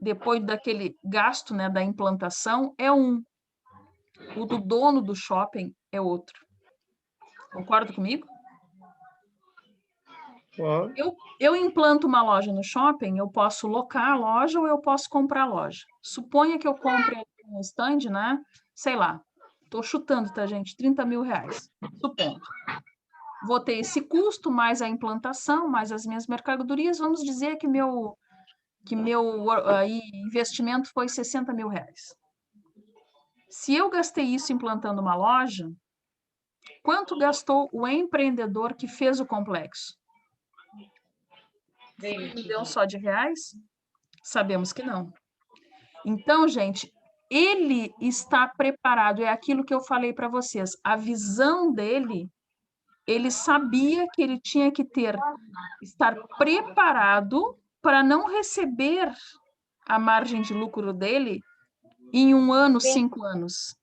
depois daquele gasto, né, da implantação é um. O do dono do shopping é outro. Concorda comigo? Eu implanto uma loja no shopping, eu posso locar a loja ou eu posso comprar a loja. Suponha que eu compre um stand, né? Sei lá, estou chutando, tá, gente? 30 mil reais, supondo. Vou ter esse custo, mais a implantação, mais as minhas mercadorias, vamos dizer que meu investimento foi 60 mil reais. Se eu gastei isso implantando uma loja, quanto gastou o empreendedor que fez o complexo? 1 milhão só de reais? Sabemos que não. Então, gente, ele está preparado, é aquilo que eu falei para vocês, a visão dele, ele sabia que ele tinha que estar preparado para não receber a margem de lucro dele em 1 ano, 5 anos.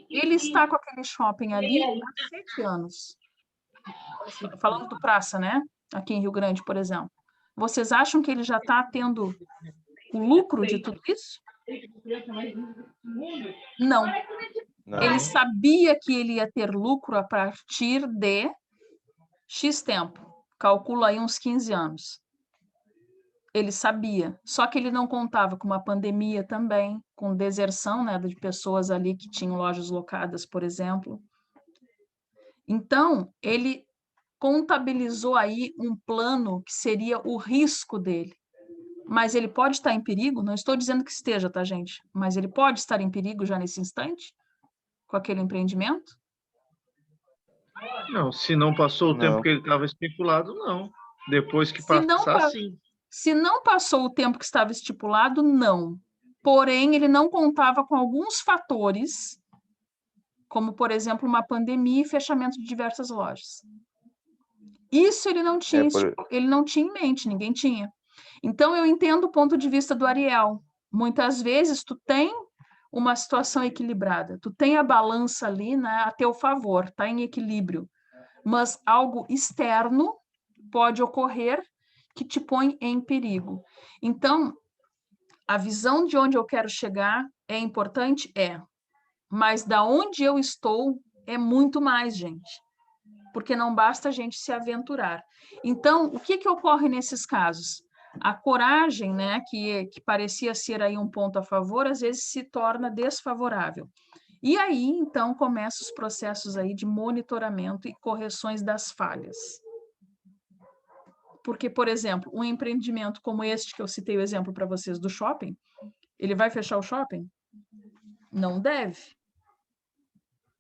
Ele está com aquele shopping ali há 7 anos. Falando do Praça, né? Aqui em Rio Grande, por exemplo. Vocês acham que ele já está tendo o lucro de tudo isso? Não. Não. Ele sabia que ele ia ter lucro a partir de X tempo. Calcula aí uns 15 anos. Ele sabia, só que ele não contava com uma pandemia também, com deserção, né, de pessoas ali que tinham lojas locadas, por exemplo. Então, ele contabilizou aí um plano que seria o risco dele. Mas ele pode estar em perigo? Não estou dizendo que esteja, tá, gente? Mas ele pode estar em perigo já nesse instante? Com aquele empreendimento? Não, se não passou o tempo Não. que ele estava estipulado, não. Depois que Se não passar, sim. Se não passou o tempo que estava estipulado, não. Porém, ele não contava com alguns fatores, como, por exemplo, uma pandemia e fechamento de diversas lojas. Isso ele não tinha, ele não tinha em mente, ninguém tinha. Então, eu entendo o ponto de vista do Ariel. Muitas vezes, tu tem uma situação equilibrada, tu tem a balança ali, né, a teu favor, está em equilíbrio. Mas algo externo pode ocorrer que te põe em perigo. Então, a visão de onde eu quero chegar é importante? É. Mas da onde eu estou é muito mais, gente. Porque não basta a gente se aventurar. Então, o que ocorre nesses casos? A coragem, né, que parecia ser aí um ponto a favor, às vezes se torna desfavorável. E aí, então, começam os processos aí de monitoramento e correções das falhas. Porque, por exemplo, um empreendimento como este que eu citei o exemplo para vocês do shopping, ele vai fechar o shopping? Não deve.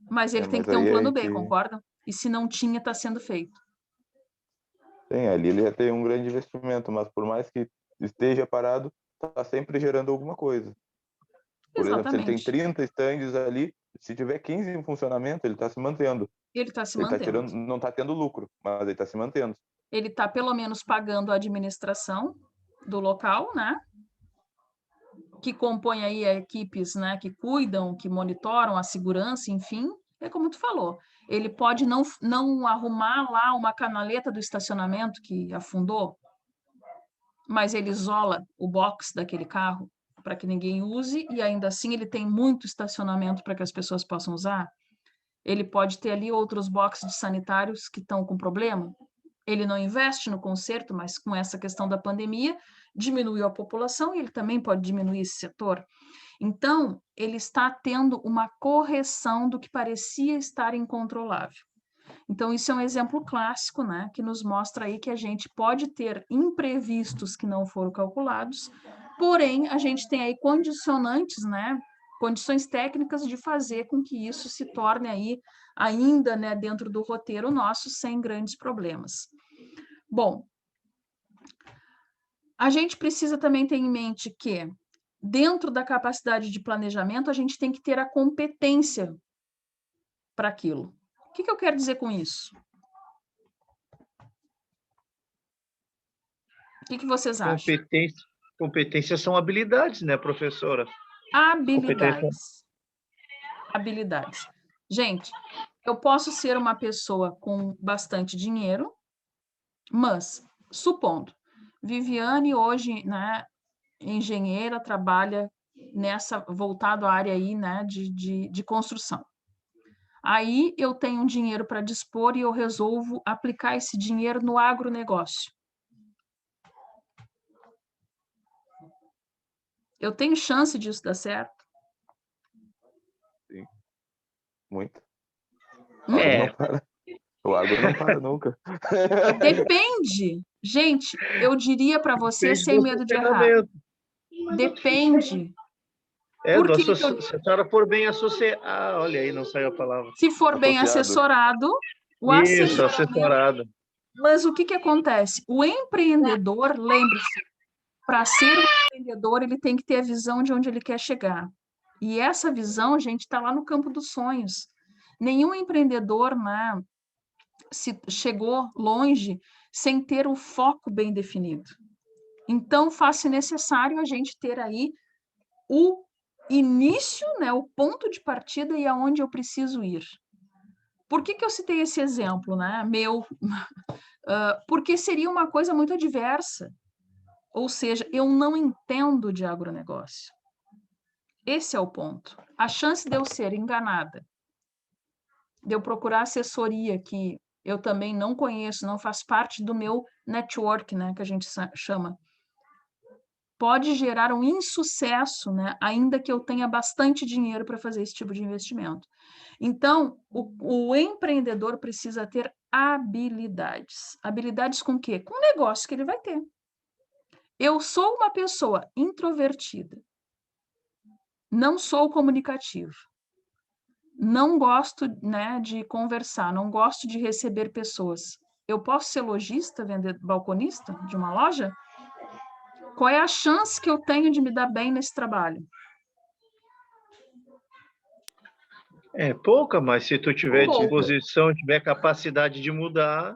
Mas ele tem que ter um plano B, concordam? E se não tinha, está sendo feito. Tem, ali ele já tem um grande investimento, mas por mais que esteja parado, está sempre gerando alguma coisa. Por exemplo, se ele tem 30 estandes ali, se tiver 15 em funcionamento, ele está se mantendo. Ele está se mantendo. Não está tendo lucro, mas ele está se mantendo. Ele está, pelo menos, pagando a administração do local, né? Que compõe aí equipes, né? Que cuidam, que monitoram a segurança, enfim. É como tu falou. Ele pode não arrumar lá uma canaleta do estacionamento que afundou, mas ele isola o box daquele carro para que ninguém use, e ainda assim ele tem muito estacionamento para que as pessoas possam usar. Ele pode ter ali outros boxes de sanitários que estão com problema. Ele não investe no conserto, mas com essa questão da pandemia, diminuiu a população e ele também pode diminuir esse setor. Então, ele está tendo uma correção do que parecia estar incontrolável. Então, isso é um exemplo clássico, né, que nos mostra aí que a gente pode ter imprevistos que não foram calculados, porém, a gente tem aí condicionantes, né, condições técnicas de fazer com que isso se torne aí ainda, né, dentro do roteiro nosso, sem grandes problemas. Bom, a gente precisa também ter em mente que, dentro da capacidade de planejamento, a gente tem que ter a competência para aquilo. O que eu quero dizer com isso? O que vocês acham? Competências são habilidades, né, professora? Habilidades. Habilidades. Gente, eu posso ser uma pessoa com bastante dinheiro, mas, supondo, Viviane hoje, né, engenheira, trabalha voltado à área aí, né, de construção. Aí eu tenho um dinheiro para dispor e eu resolvo aplicar esse dinheiro no agronegócio. Eu tenho chance disso dar certo? Sim. Muito. O agro não para nunca. Depende. Gente, eu diria para você, sem medo de errar. Depende. Se a senhora for bem assessorada... olha aí, não saiu a palavra. Se for bem assessorado, Isso, assessorado. Mas o que acontece? O empreendedor, lembre-se, para ser um empreendedor, ele tem que ter a visão de onde ele quer chegar. E essa visão, gente, está lá no campo dos sonhos. Nenhum empreendedor, né, chegou longe sem ter o foco bem definido. Então, faz-se necessário a gente ter aí o início, né, o ponto de partida e aonde eu preciso ir. Por que eu citei esse exemplo, né, meu? Porque seria uma coisa muito adversa. Ou seja, eu não entendo de agronegócio. Esse é o ponto. A chance de eu ser enganada, de eu procurar assessoria que eu também não conheço, não faz parte do meu network, né, que a gente chama, pode gerar um insucesso, né, ainda que eu tenha bastante dinheiro para fazer esse tipo de investimento. Então, o empreendedor precisa ter habilidades. Habilidades com o quê? Com o negócio que ele vai ter. Eu sou uma pessoa introvertida. Não sou comunicativo. Não gosto, né, de conversar, não gosto de receber pessoas. Eu posso ser lojista, balconista de uma loja? Qual é a chance que eu tenho de me dar bem nesse trabalho? É pouca, mas se tu tiver Pouca. disposição, tiver capacidade de mudar,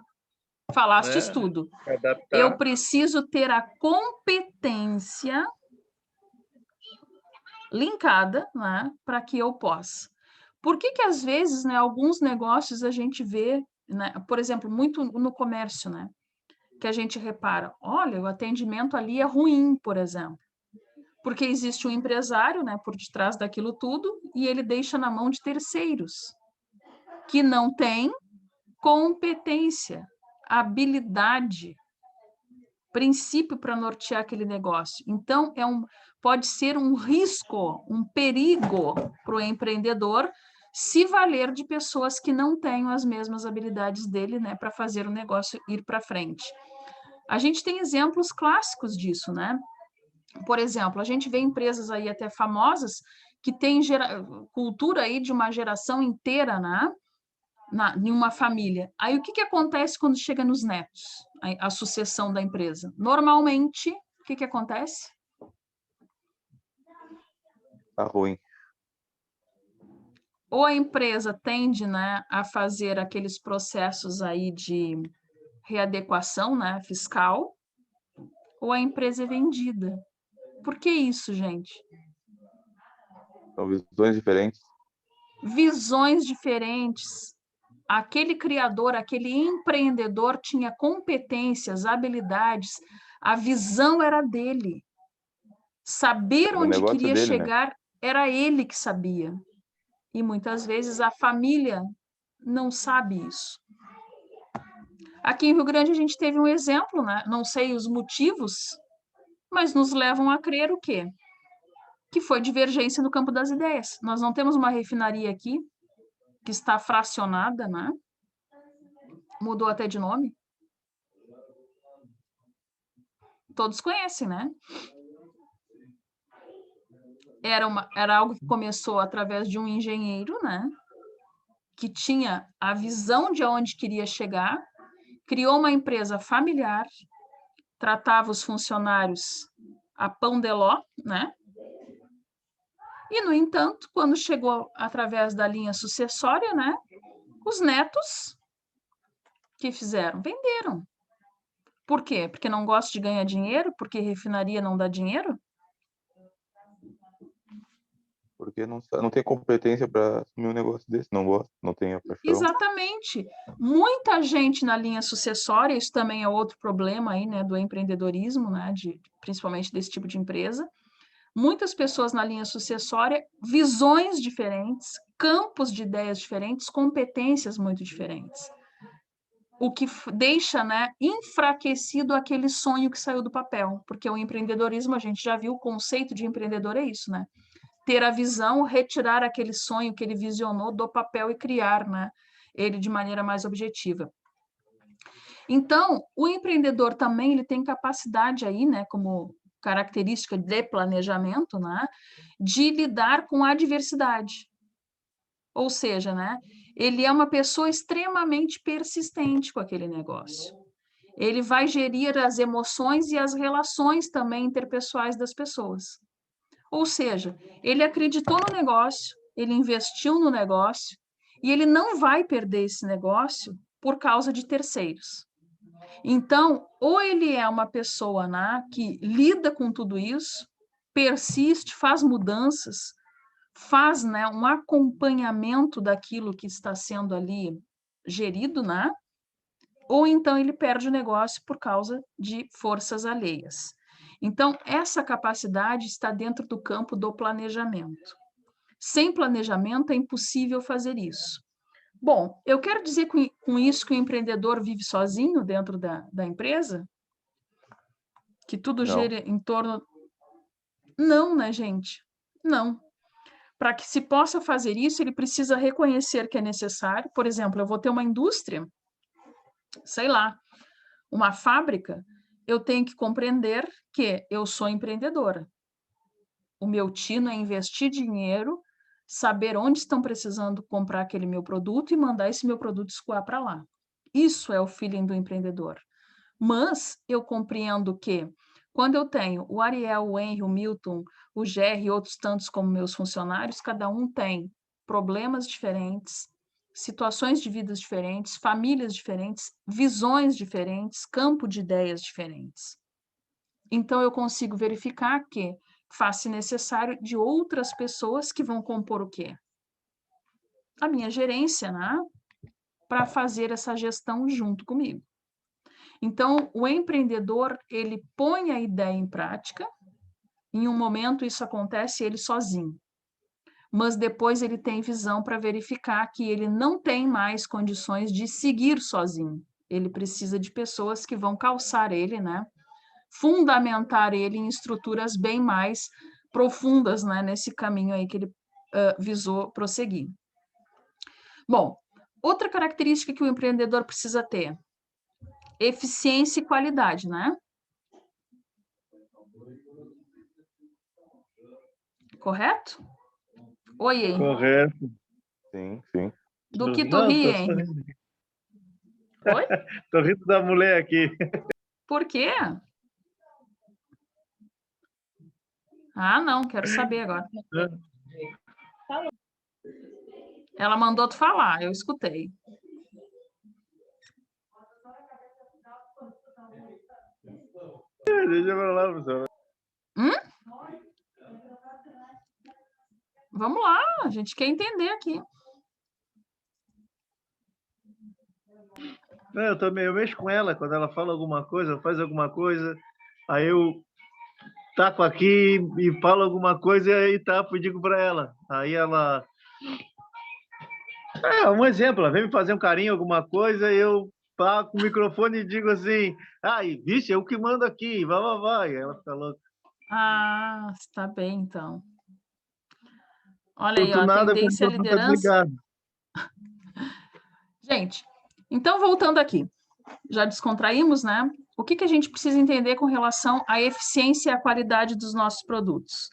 Falaste né, tudo. adaptar. Eu preciso ter a competência linkada, né, para que eu possa. Por que que às vezes, né, alguns negócios a gente vê, né, por exemplo, muito no comércio, né, que a gente repara, olha, o atendimento ali é ruim, por exemplo, porque existe um empresário, né, por detrás daquilo tudo e ele deixa na mão de terceiros que não têm competência, habilidade, princípio para nortear aquele negócio. Então, pode ser um risco, um perigo para o empreendedor se valer de pessoas que não tenham as mesmas habilidades dele, né, para fazer o negócio ir para frente. A gente tem exemplos clássicos disso, né? Por exemplo, a gente vê empresas aí até famosas que têm cultura aí de uma geração inteira, né? Em uma família. Aí o que acontece quando chega nos netos, a sucessão da empresa? Normalmente, o que acontece? Tá ruim. Ou a empresa tende, né, a fazer aqueles processos aí de readequação, né, fiscal, ou a empresa é vendida. Por que isso, gente? São visões diferentes. Visões diferentes. Aquele criador, aquele empreendedor tinha competências, habilidades, a visão era dele. Saber O onde negócio queria dele, né? chegar era ele que sabia. E muitas vezes a família não sabe isso. Aqui em Rio Grande a gente teve um exemplo, né? Não sei os motivos, mas nos levam a crer o quê? Que foi divergência no campo das ideias. Nós não temos uma refinaria aqui que está fracionada, né? Mudou até de nome. Todos conhecem, né? Era algo que começou através de um engenheiro, né? Que tinha a visão de onde queria chegar, criou uma empresa familiar, tratava os funcionários a pão de ló, né? E, no entanto, quando chegou através da linha sucessória, né? Os netos, que fizeram? Venderam. Por quê? Porque não gosta de ganhar dinheiro? Porque refinaria não dá dinheiro? Porque não tem competência para assumir um negócio desse. Não gosta, não tem a paixão. Exatamente. Muita gente na linha sucessória, isso também é outro problema aí, né, do empreendedorismo, né, principalmente desse tipo de empresa. Muitas pessoas na linha sucessória, visões diferentes, campos de ideias diferentes, competências muito diferentes. O que deixa, né, enfraquecido aquele sonho que saiu do papel, porque o empreendedorismo, a gente já viu, o conceito de empreendedor é isso, né? Ter a visão, retirar aquele sonho que ele visionou do papel e criar, né, ele de maneira mais objetiva. Então, o empreendedor também ele tem capacidade aí, né, como característica de planejamento, né, de lidar com a adversidade. Ou seja, né, ele é uma pessoa extremamente persistente com aquele negócio. Ele vai gerir as emoções e as relações também interpessoais das pessoas. Ou seja, ele acreditou no negócio, ele investiu no negócio e ele não vai perder esse negócio por causa de terceiros. Então, ou ele é uma pessoa, né, que lida com tudo isso, persiste, faz mudanças, faz, né, um acompanhamento daquilo que está sendo ali gerido, né? Ou então ele perde o negócio por causa de forças alheias. Então, essa capacidade está dentro do campo do planejamento. Sem planejamento é impossível fazer isso. Bom, eu quero dizer com isso que o empreendedor vive sozinho dentro da empresa? Que tudo gira em torno... Não, né, gente? Não. Para que se possa fazer isso, ele precisa reconhecer que é necessário. Por exemplo, eu vou ter uma indústria, sei lá, uma fábrica, eu tenho que compreender que eu sou empreendedora. O meu tino é investir dinheiro, saber onde estão precisando comprar aquele meu produto e mandar esse meu produto escoar para lá. Isso é o feeling do empreendedor. Mas eu compreendo que quando eu tenho o Ariel, o Henry, o Milton, o Gerry e outros tantos como meus funcionários, cada um tem problemas diferentes, situações de vidas diferentes, famílias diferentes, visões diferentes, campo de ideias diferentes. Então, eu consigo verificar que faz-se necessário de outras pessoas que vão compor o quê? A minha gerência, né? Para fazer essa gestão junto comigo. Então, o empreendedor, ele põe a ideia em prática, em um momento isso acontece ele sozinho, mas depois ele tem visão para verificar que ele não tem mais condições de seguir sozinho. Ele precisa de pessoas que vão calçar ele, né? Fundamentar ele em estruturas bem mais profundas, né? Nesse caminho aí que ele visou prosseguir. Bom, outra característica que o empreendedor precisa ter, eficiência e qualidade, né? Correto? Oi, hein? Correto. Sim, sim. Do que tu Não, ri, tô hein? sorrindo. Oi? Tô rindo da mulher aqui. Por quê? Ah, não, quero saber agora. Ela mandou tu falar, eu escutei. Deixa eu lá, professor. Vamos lá, a gente quer entender aqui. Não, eu mexo com ela, quando ela fala alguma coisa, faz alguma coisa, aí eu taco aqui e falo alguma coisa e tapo e digo para ela. Aí ela... um exemplo, ela vem me fazer um carinho, alguma coisa, eu taco o microfone e digo assim, vixe, eu que mando aqui, vai. Aí ela fica louca. Ah, está bem, então. Olha aí, Não ó, nada, o tendência à computador tá liderança. desligado. Gente, então voltando aqui, já descontraímos, né? O que a gente precisa entender com relação à eficiência e à qualidade dos nossos produtos?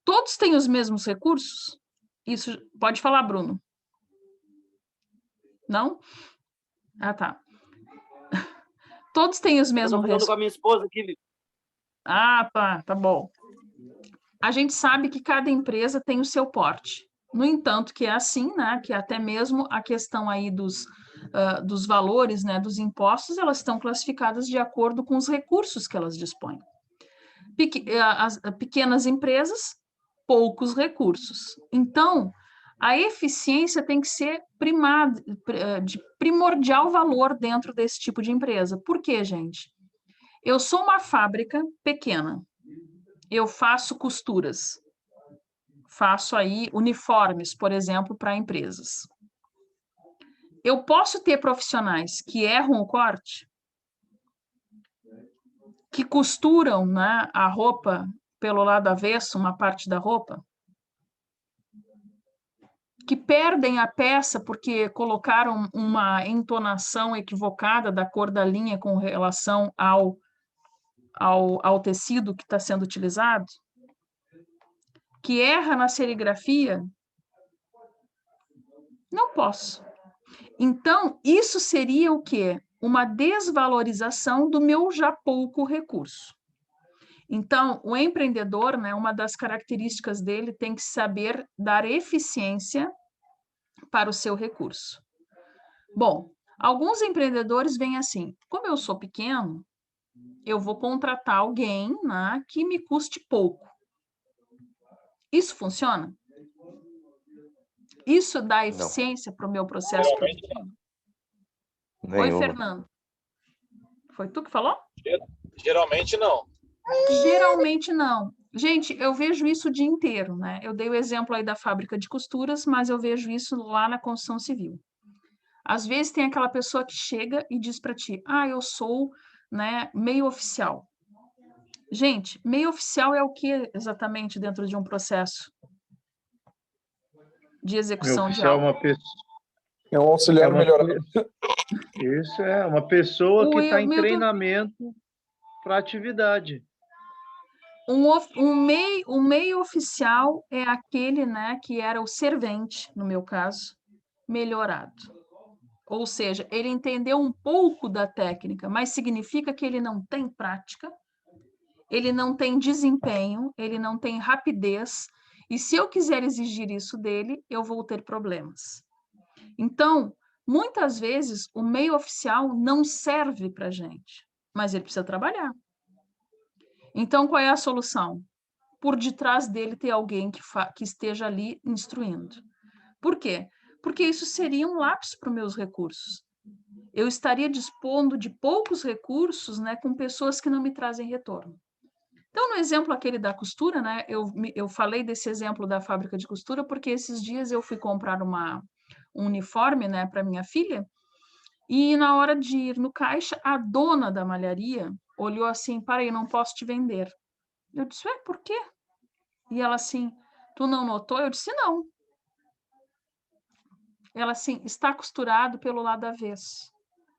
Todos têm os mesmos recursos? Isso, pode falar, Bruno. Não? Ah, tá. Todos têm os Eu mesmos tô falando com a minha esposa aqui, Vivi. Ah, tá bom. A gente sabe que cada empresa tem o seu porte. No entanto, que é assim, né? Que até mesmo a questão aí dos valores, né? Dos impostos, elas estão classificadas de acordo com os recursos que elas dispõem. As pequenas empresas, poucos recursos. Então, a eficiência tem que ser de primordial valor dentro desse tipo de empresa. Por quê, gente? Eu sou uma fábrica pequena. Eu faço costuras. Faço aí uniformes, por exemplo, para empresas. Eu posso ter profissionais que erram o corte, que costuram, né, a roupa pelo lado avesso, uma parte da roupa, que perdem a peça porque colocaram uma entonação equivocada da cor da linha com relação ao tecido que está sendo utilizado, que erra na serigrafia. Não posso. Então, isso seria o quê? Uma desvalorização do meu já pouco recurso. Então, o empreendedor, né, uma das características dele tem que saber dar eficiência para o seu recurso. Bom, alguns empreendedores vêm assim, como eu sou pequeno, eu vou contratar alguém, né, que me custe pouco. Isso funciona? Isso dá eficiência para o meu processo produtivo? Oi, Fernando. Foi tu que falou? Geralmente não. Geralmente não. Gente, eu vejo isso o dia inteiro, né? Eu dei o exemplo aí da fábrica de costuras, mas eu vejo isso lá na construção civil. Às vezes tem aquela pessoa que chega e diz para ti, eu sou, né, meio oficial. Gente, meio oficial é o que exatamente dentro de um processo de execução de Oficial é algo? uma pessoa. É um auxiliar melhorado. Isso é uma pessoa que está em Milton, treinamento para atividade. o meio oficial é aquele, né, que era o servente, no meu caso, melhorado. Ou seja, ele entendeu um pouco da técnica, mas significa que ele não tem prática, ele não tem desempenho, ele não tem rapidez, e se eu quiser exigir isso dele, eu vou ter problemas. Então, muitas vezes, o meio oficial não serve para a gente, mas ele precisa trabalhar. Então, qual é a solução? Por detrás dele ter alguém que esteja ali instruindo. Por quê? Porque isso seria um lapso para os meus recursos. Eu estaria dispondo de poucos recursos, né, com pessoas que não me trazem retorno. Então, no exemplo aquele da costura, né, eu falei desse exemplo da fábrica de costura porque esses dias eu fui comprar um uniforme, né, para minha filha, e na hora de ir no caixa, a dona da malharia olhou assim, para aí, não posso te vender. Eu disse, por quê? E ela assim, tu não notou? Eu disse, não. Ela assim, está costurado pelo lado avesso.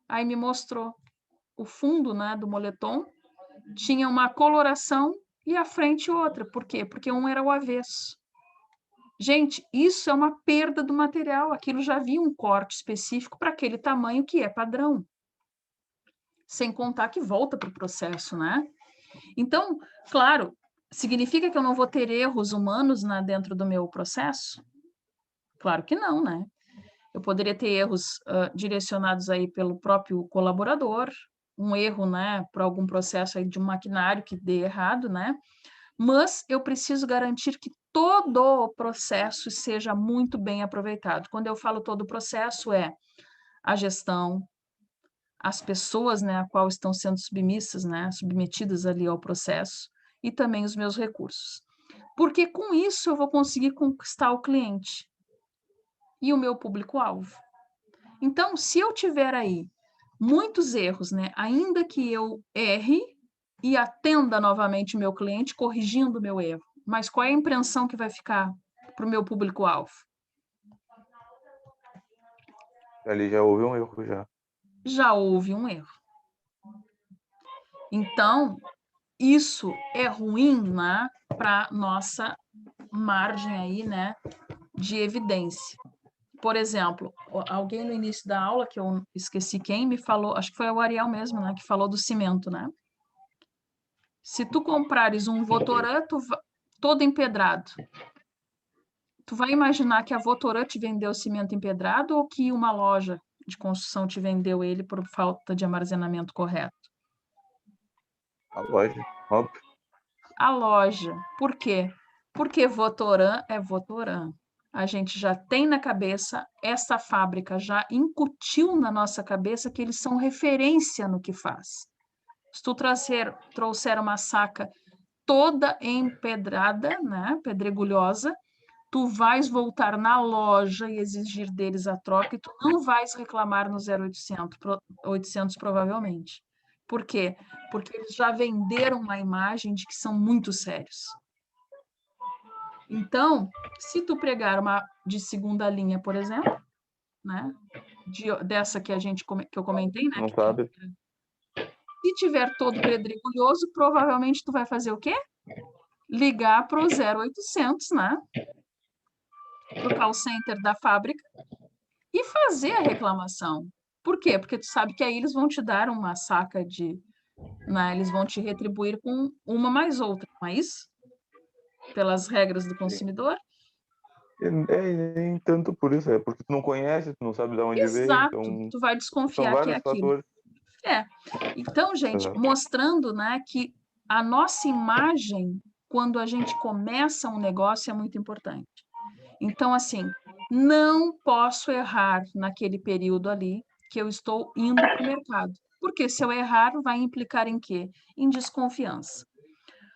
Aí me mostrou o fundo, né, do moletom, tinha uma coloração e a frente outra. Por quê? Porque um era o avesso. Gente, isso é uma perda do material. Aquilo já havia um corte específico para aquele tamanho que é padrão. Sem contar que volta para o processo, né? Então, claro, significa que eu não vou ter erros humanos, né, dentro do meu processo? Claro que não, né? Eu poderia ter erros direcionados aí pelo próprio colaborador, um erro, né, por algum processo aí de um maquinário que dê errado, né? Mas eu preciso garantir que todo o processo seja muito bem aproveitado. Quando eu falo todo o processo, é a gestão, as pessoas, né, a qual estão sendo submissas, né, submetidas ali ao processo, e também os meus recursos. Porque com isso eu vou conseguir conquistar o cliente e o meu público-alvo. Então, se eu tiver aí muitos erros, né, ainda que eu erre e atenda novamente o meu cliente corrigindo o meu erro, mas qual é a impressão que vai ficar para o meu público-alvo? Ali já houve um erro já. Já houve um erro. Então, isso é ruim, né, para nossa margem aí, né, de evidência. Por exemplo, alguém no início da aula, que eu esqueci quem, me falou, acho que foi o Ariel mesmo, né, que falou do cimento, né? Se tu comprares um Votoran todo empedrado, tu vai imaginar que a Votoran te vendeu cimento empedrado ou que uma loja de construção te vendeu ele por falta de armazenamento correto? A loja, óbvio. A loja. Por quê? Porque Votoran é Votoran. A gente já tem na cabeça, essa fábrica já incutiu na nossa cabeça que eles são referência no que faz. Se tu trouxer uma saca toda empedrada, né, pedregulhosa, tu vais voltar na loja e exigir deles a troca e tu não vais reclamar no 0800 provavelmente. Por quê? Porque eles já venderam uma imagem de que são muito sérios. Então, se tu pregar uma de segunda linha, por exemplo, né, dessa que que eu comentei, né, Não sabe. se tiver todo pedregulhoso, provavelmente tu vai fazer o quê? Ligar para o 0800, né? Para o call center da fábrica e fazer a reclamação. Por quê? Porque tu sabe que aí eles vão te dar uma saca de... Né, eles vão te retribuir com uma mais outra, não é isso? Pelas regras do consumidor. Nem tanto por isso, é porque tu não conhece, tu não sabe de onde Exato, veio, então tu vai são desconfiar que é vários aquilo. fatores. Então, gente, mostrando, né, que a nossa imagem, quando a gente começa um negócio, é muito importante. Então, assim, não posso errar naquele período ali que eu estou indo para o mercado. Porque se eu errar, vai implicar em quê? Em desconfiança.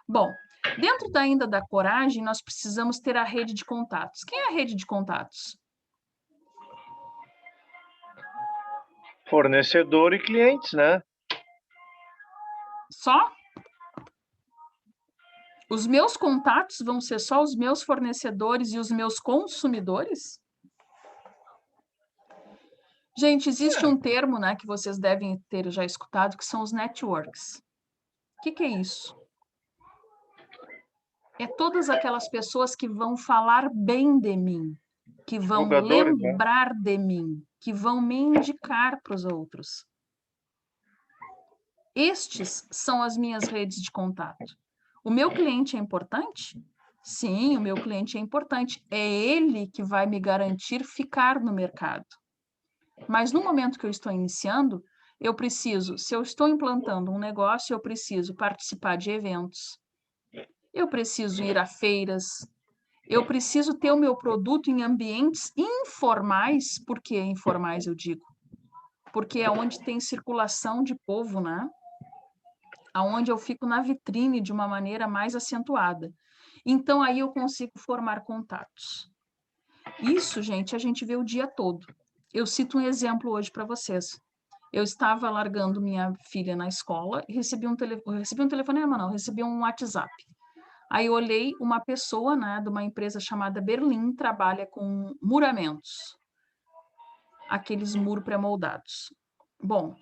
Bom, dentro ainda da coragem, nós precisamos ter a rede de contatos. Quem é a rede de contatos? Fornecedor e clientes, né? Só? Os meus contatos vão ser só os meus fornecedores e os meus consumidores? Gente, existe um termo, né, que vocês devem ter já escutado, que são os networks. O que é isso? É todas aquelas pessoas que vão falar bem de mim, que vão Divulgadores, né? lembrar de mim, que vão me indicar para os outros. Estes são as minhas redes de contato. O meu cliente é importante? Sim, o meu cliente é importante. É ele que vai me garantir ficar no mercado. Mas no momento que eu estou iniciando, eu preciso, se eu estou implantando um negócio, eu preciso participar de eventos, eu preciso ir a feiras, eu preciso ter o meu produto em ambientes informais. Por que informais, eu digo? Porque é onde tem circulação de povo, né? Aonde eu fico na vitrine de uma maneira mais acentuada. Então, aí eu consigo formar contatos. Isso, gente, a gente vê o dia todo. Eu cito um exemplo hoje para vocês. Eu estava largando minha filha na escola e recebi um telefonema, não, recebi um WhatsApp. Aí eu olhei uma pessoa, né, de uma empresa chamada Berlim, trabalha com muramentos. Aqueles muros pré-moldados. Bom,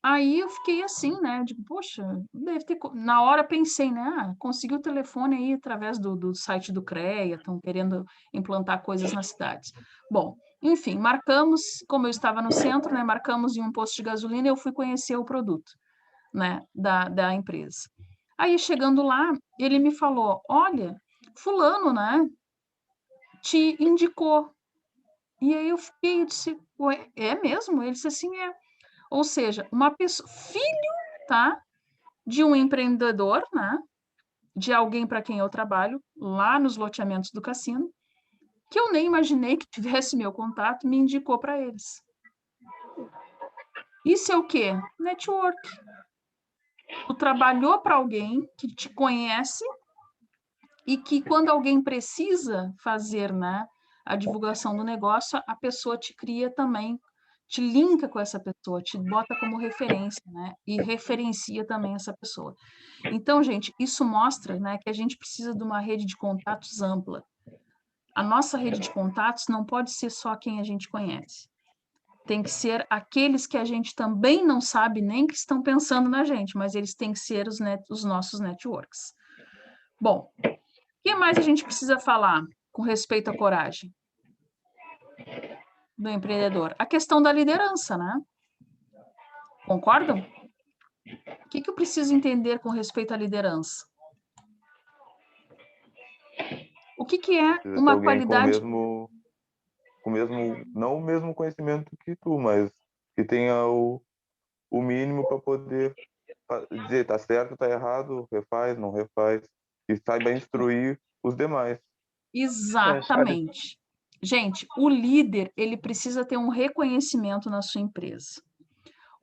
aí eu fiquei assim, né? Digo, poxa, deve ter. Na hora pensei, né? Ah, consegui o telefone aí através do site do CREA, estão querendo implantar coisas nas cidades. Bom, enfim, marcamos, como eu estava no centro, né? Marcamos em um posto de gasolina e eu fui conhecer o produto, né? Da empresa. Aí chegando lá, ele me falou: olha, fulano, né? Te indicou. E aí eu fiquei, eu disse, ué, é mesmo? Ele disse assim, é. Ou seja, uma pessoa, filho, tá? De um empreendedor, né? De alguém para quem eu trabalho, lá nos loteamentos do cassino, que eu nem imaginei que tivesse meu contato, me indicou para eles. Isso é o quê? Network. Tu trabalhou para alguém que te conhece e que quando alguém precisa fazer, né, a divulgação do negócio, a pessoa te cria também, te linka com essa pessoa, te bota como referência, né, e referencia também essa pessoa. Então, gente, isso mostra, né, que a gente precisa de uma rede de contatos ampla. A nossa rede de contatos não pode ser só quem a gente conhece. Tem que ser aqueles que a gente também não sabe nem que estão pensando na gente, mas eles têm que ser os nossos networks. Bom, o que mais a gente precisa falar com respeito à coragem do empreendedor? A questão da liderança, né? Concordam? O que eu preciso entender com respeito à liderança? O que é Precisa ter uma alguém qualidade... não o mesmo conhecimento que tu, mas que tenha o mínimo para poder dizer tá certo, tá errado, refaz, não refaz, e saiba instruir os demais. Exatamente. Gente, o líder, ele precisa ter um reconhecimento na sua empresa.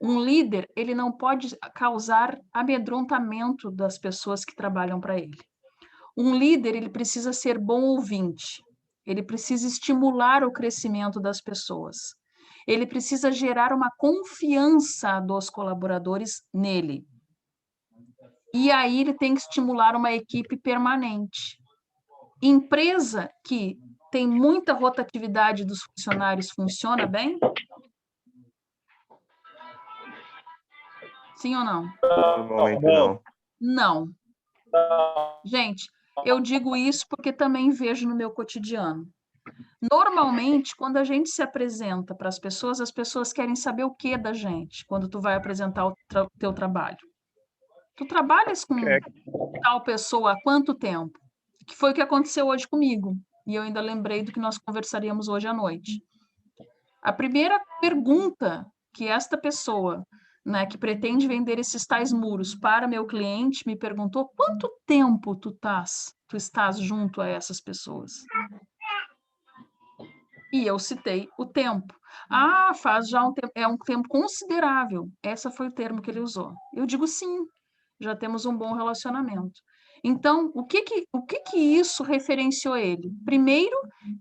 Um líder, ele não pode causar amedrontamento das pessoas que trabalham para ele. Um líder, ele precisa ser bom ouvinte. Ele precisa estimular o crescimento das pessoas. Ele precisa gerar uma confiança dos colaboradores nele. E aí ele tem que estimular uma equipe permanente. Empresa que tem muita rotatividade dos funcionários funciona bem? Sim ou não? Normalmente não. Não. Gente, eu digo isso porque também vejo no meu cotidiano. Normalmente, quando a gente se apresenta para as pessoas querem saber o que da gente, quando tu vai apresentar o teu trabalho. Tu trabalhas com tal pessoa há quanto tempo? Que foi o que aconteceu hoje comigo. E eu ainda lembrei do que nós conversaríamos hoje à noite. A primeira pergunta que esta pessoa, né, que pretende vender esses tais muros para meu cliente, me perguntou: quanto tempo tu estás junto a essas pessoas? E eu citei o tempo. Ah, faz já um tempo, é um tempo considerável. Esse foi o termo que ele usou. Eu digo sim, já temos um bom relacionamento. Então, o que isso referenciou ele? Primeiro,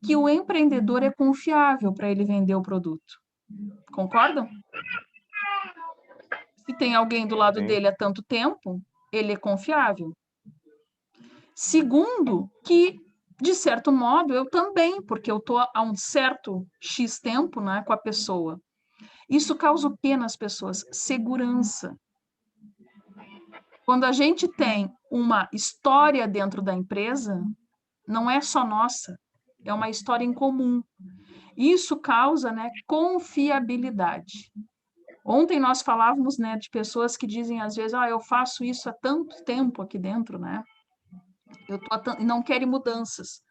que o empreendedor é confiável para ele vender o produto. Concordam? Se tem alguém do lado Sim. dele há tanto tempo, ele é confiável. Segundo, que, de certo modo, eu também, porque eu estou há um certo X tempo, né, com a pessoa. Isso causa o quê nas pessoas? Segurança. Quando a gente tem uma história dentro da empresa, não é só nossa, é uma história em comum. Isso causa, né, confiabilidade. Ontem nós falávamos, né, de pessoas que dizem às vezes, eu faço isso há tanto tempo aqui dentro, né? Não querem mudanças.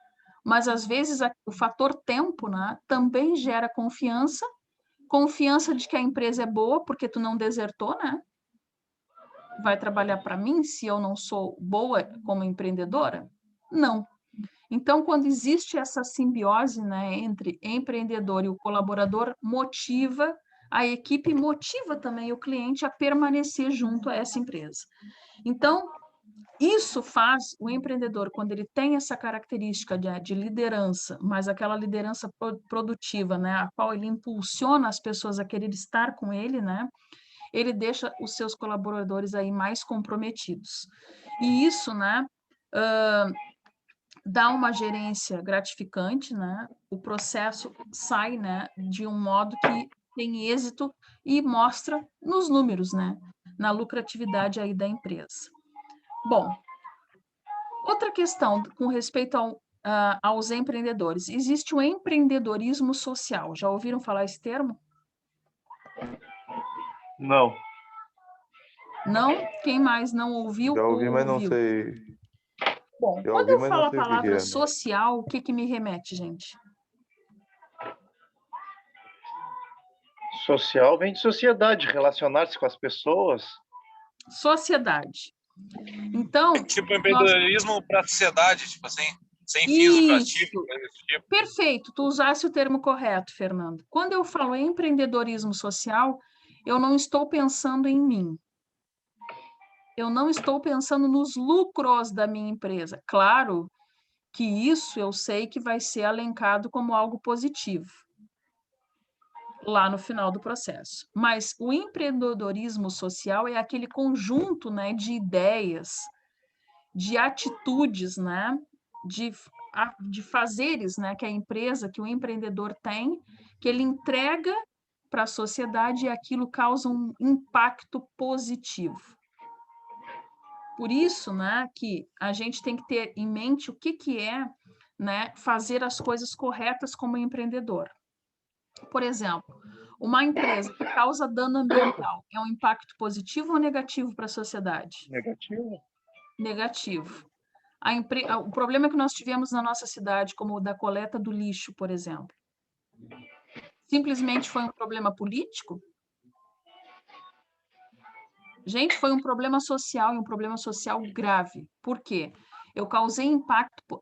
Mas às vezes o fator tempo, né, também gera confiança de que a empresa é boa porque tu não desertou, né? Vai trabalhar para mim se eu não sou boa como empreendedora? Não. Então, quando existe essa simbiose, né, entre empreendedor e o colaborador, motiva a equipe, motiva também o cliente a permanecer junto a essa empresa. Então, isso faz o empreendedor, quando ele tem essa característica de liderança, mas aquela liderança produtiva, né, a qual ele impulsiona as pessoas a querer estar com ele, né, ele deixa os seus colaboradores aí mais comprometidos. E isso, né, dá uma gerência gratificante, né? O processo sai, né, de um modo que tem êxito e mostra nos números, né, na lucratividade aí da empresa. Bom, outra questão com respeito aos empreendedores. Existe o empreendedorismo social. Já ouviram falar esse termo? Não. Não? Quem mais não ouviu Já ou ouvi, mas não ouviu? sei. Bom, Já quando ouvi, eu mas falo não a sei o que palavra é. social, o que me remete, gente? Social vem de sociedade, relacionar-se com as pessoas. Sociedade. Então, Tipo empreendedorismo para a sociedade, tipo assim, sem fins lucrativos, isso, coisa desse tipo. perfeito, tu usasse o termo correto, Fernando. Quando eu falo em empreendedorismo social, eu não estou pensando em mim. Eu não estou pensando nos lucros da minha empresa. Claro que isso eu sei que vai ser alencado como algo positivo lá no final do processo. Mas o empreendedorismo social é aquele conjunto, né, de ideias, de atitudes, né, de fazeres, né, que a empresa, que o empreendedor tem, que ele entrega para a sociedade e aquilo causa um impacto positivo. Por isso, né, que a gente tem que ter em mente o que é, né, fazer as coisas corretas como empreendedor. Por exemplo, uma empresa que causa dano ambiental é um impacto positivo ou negativo para a sociedade? Negativo. Negativo. O problema que nós tivemos na nossa cidade, como o da coleta do lixo, por exemplo, simplesmente foi um problema político? Gente, foi um problema social e um problema social grave. Por quê? Eu causei impacto,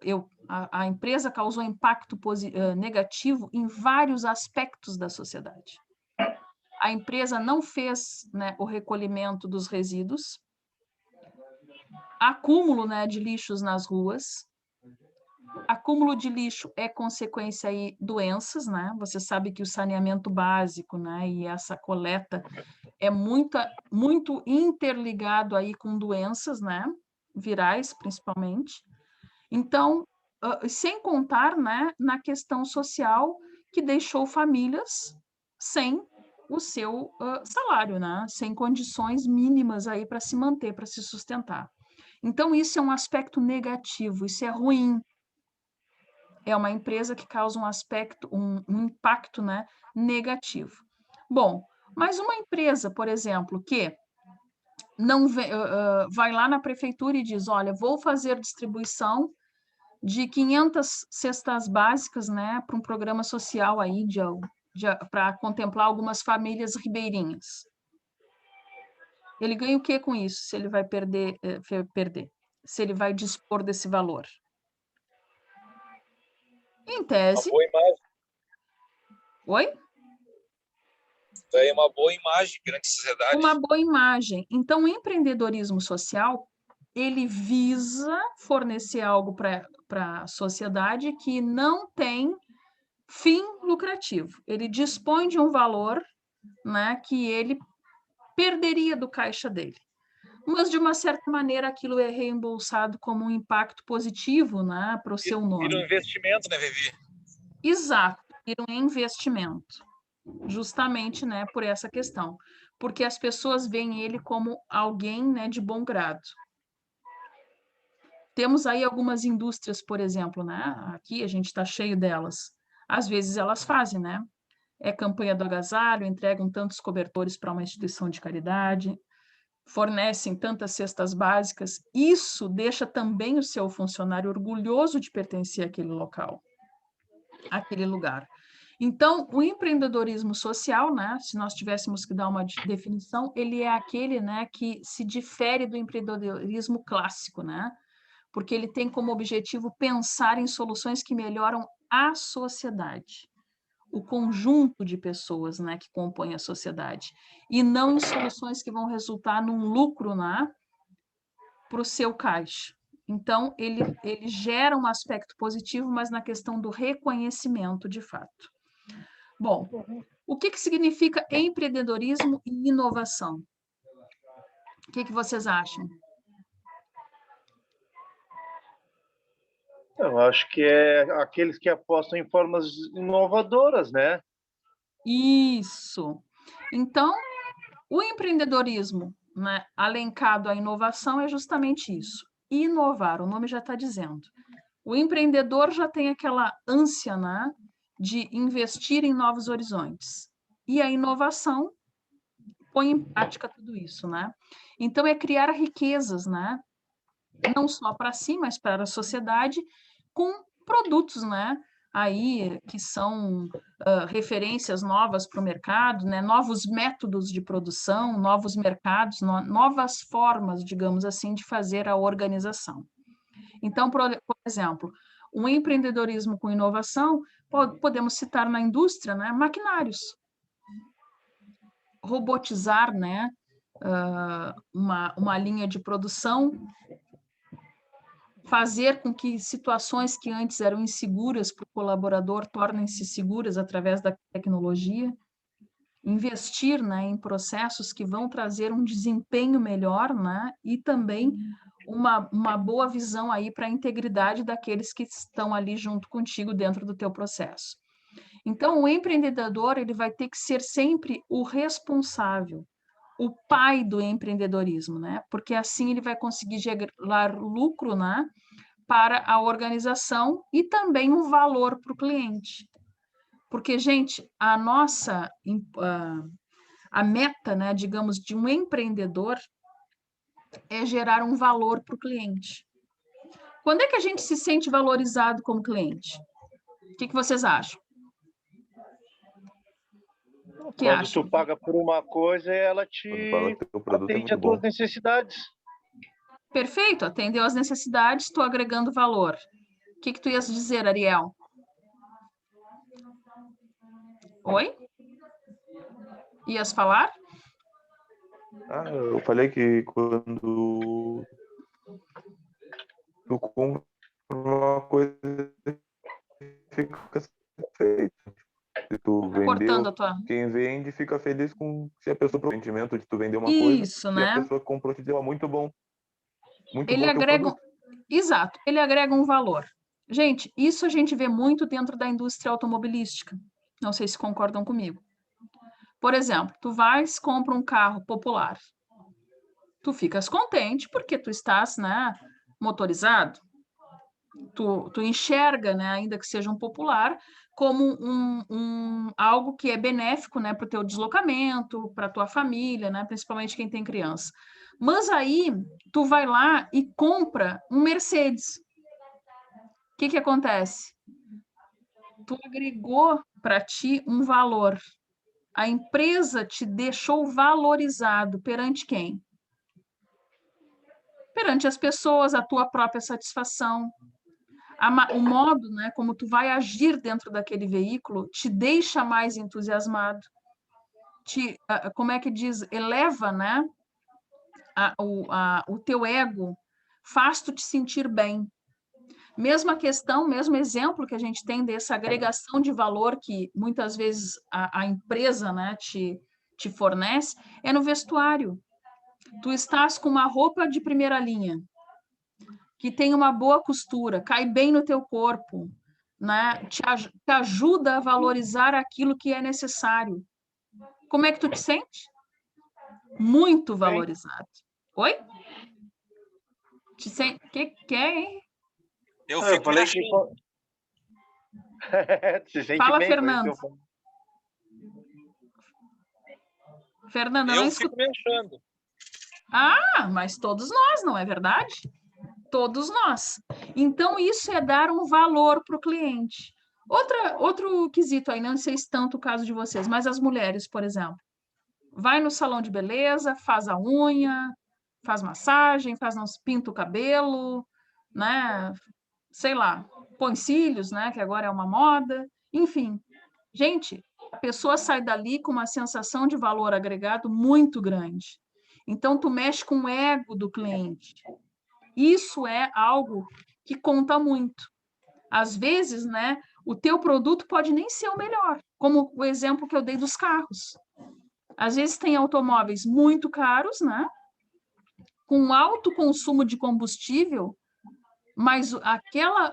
a empresa causou impacto negativo em vários aspectos da sociedade. A empresa não fez, né, o recolhimento dos resíduos, acúmulo, né, de lixos nas ruas. Acúmulo de lixo é consequência aí doenças, né? Você sabe que o saneamento básico, né, e essa coleta é muito interligado aí com doenças, né, virais principalmente. Então, sem contar, né, na questão social que deixou famílias sem o seu salário, né, sem condições mínimas aí para se manter, para se sustentar. Então, isso é um aspecto negativo, isso é ruim. É uma empresa que causa um impacto, né, negativo. Bom, mas uma empresa, por exemplo, que não vai lá na prefeitura e diz, olha, vou fazer distribuição de 500 cestas básicas, né, para um programa social aí para contemplar algumas famílias ribeirinhas. Ele ganha o que com isso? Se ele vai perder, se ele vai dispor desse valor? Em tese. Uma boa imagem. Oi? Daí é uma boa imagem perante a sociedade. Uma boa imagem. Então, o empreendedorismo social ele visa fornecer algo para a sociedade que não tem fim lucrativo. Ele dispõe de um valor, né, que ele perderia do caixa dele. Mas, de uma certa maneira, aquilo é reembolsado como um impacto positivo, né, para o seu nome. Vira um investimento, né, Vivi? Exato, vira um investimento, justamente, né, por essa questão. Porque as pessoas veem ele como alguém, né, de bom grado. Temos aí algumas indústrias, por exemplo, né? Aqui a gente está cheio delas. Às vezes elas fazem, né? É campanha do agasalho, entregam tantos cobertores para uma instituição de caridade, fornecem tantas cestas básicas. Isso deixa também o seu funcionário orgulhoso de pertencer àquele local, àquele lugar. Então, o empreendedorismo social, né, se nós tivéssemos que dar uma definição, ele é aquele, né, que se difere do empreendedorismo clássico, né? Porque ele tem como objetivo pensar em soluções que melhoram a sociedade, o conjunto de pessoas, né, que compõem a sociedade, e não em soluções que vão resultar num lucro, né, para o seu caixa. Então, ele gera um aspecto positivo, mas na questão do reconhecimento, de fato. Bom, o que significa empreendedorismo e inovação? O que vocês acham? Eu acho que é aqueles que apostam em formas inovadoras, né? Isso. Então, o empreendedorismo, né, alencado à inovação, é justamente isso. Inovar, o nome já está dizendo. O empreendedor já tem aquela ânsia, né, de investir em novos horizontes. E a inovação põe em prática tudo isso, né? Então, é criar riquezas, né? Não só para si, mas para a sociedade, com produtos, né? Aí que são referências novas para o mercado, né? Novos métodos de produção, novos mercados, novas formas, digamos assim, de fazer a organização. Então, por exemplo, um empreendedorismo com inovação, podemos citar na indústria, né? Maquinários. Robotizar, né? Uma linha de produção, fazer com que situações que antes eram inseguras para o colaborador tornem-se seguras através da tecnologia, investir, né, em processos que vão trazer um desempenho melhor, né, e também uma boa visão aí para a integridade daqueles que estão ali junto contigo dentro do teu processo. Então, o empreendedor, ele vai ter que ser sempre o responsável, o pai do empreendedorismo, né? Porque assim ele vai conseguir gerar lucro, né, para a organização e também um valor para o cliente. Porque, gente, a meta, né, digamos, de um empreendedor é gerar um valor para o cliente. Quando é que a gente se sente valorizado como cliente? O que vocês acham? Quando tu paga por uma coisa, ela te atende às tuas necessidades. Perfeito, atendeu às necessidades, estou agregando valor. O que tu ias dizer, Ariel? Oi? Ias falar? Eu falei que quando tu compra uma coisa, fica satisfeito. Se tu vendeu, quem vende fica feliz se a pessoa tem o sentimento de tu vender uma coisa, né? E a pessoa que comprou te deu muito bom. Ele agrega, exato, ele agrega um valor. Gente, isso a gente vê muito dentro da indústria automobilística. Não sei se concordam comigo. Por exemplo, tu vais, compra um carro popular. Tu ficas contente porque tu estás, né, motorizado. Tu enxerga, né, ainda que seja um popular, como algo que é benéfico, né, para o teu deslocamento, para a tua família, né, principalmente quem tem criança. Mas aí, tu vai lá e compra um Mercedes. O que acontece? Tu agregou para ti um valor. A empresa te deixou valorizado perante quem? Perante as pessoas, a tua própria satisfação. O modo, né, como tu vai agir dentro daquele veículo te deixa mais entusiasmado. Como é que diz? Eleva, né, o teu ego faz tu te sentir bem. Mesma questão, mesmo exemplo que a gente tem dessa agregação de valor que muitas vezes a empresa, né, te fornece, é no vestuário. Tu estás com uma roupa de primeira linha, que tem uma boa costura, cai bem no teu corpo, né, te ajuda a valorizar aquilo que é necessário. Como é que tu te sente? Muito valorizado. Oi? Te sente... Que é, hein? Eu fico me achando. Se sente Fala, bem, Fernando. foi isso que eu falei. Fernando, não Eu escuta. fico me achando. Ah, mas todos nós, não é verdade? Todos nós. Então, isso é dar um valor para o cliente. Outro quesito aí, não sei se tanto o caso de vocês, mas as mulheres, por exemplo, vai no salão de beleza, faz a unha, faz massagem, pinta o cabelo, né? Sei lá, põe cílios, né? Que agora é uma moda. Enfim, gente, a pessoa sai dali com uma sensação de valor agregado muito grande. Então, tu mexe com o ego do cliente. Isso é algo que conta muito. Às vezes, né, o teu produto pode nem ser o melhor, como o exemplo que eu dei dos carros. Às vezes tem automóveis muito caros, né, com alto consumo de combustível, mas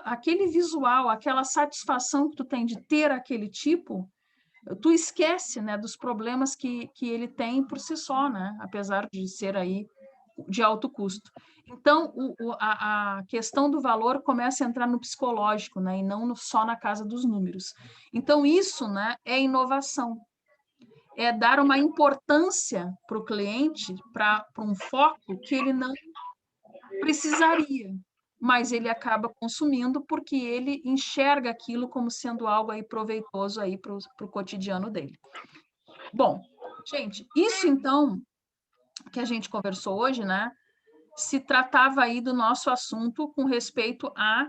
aquele visual, aquela satisfação que tu tem de ter aquele tipo, tu esquece, né, dos problemas que ele tem por si só, né, apesar de ser aí de alto custo. Então, a questão do valor começa a entrar no psicológico, né, e não só na casa dos números. Então, isso, né, é inovação. É dar uma importância para o cliente, para um foco que ele não precisaria, mas ele acaba consumindo porque ele enxerga aquilo como sendo algo aí proveitoso aí para o cotidiano dele. Bom, gente, isso então que a gente conversou hoje, né, se tratava aí do nosso assunto com respeito a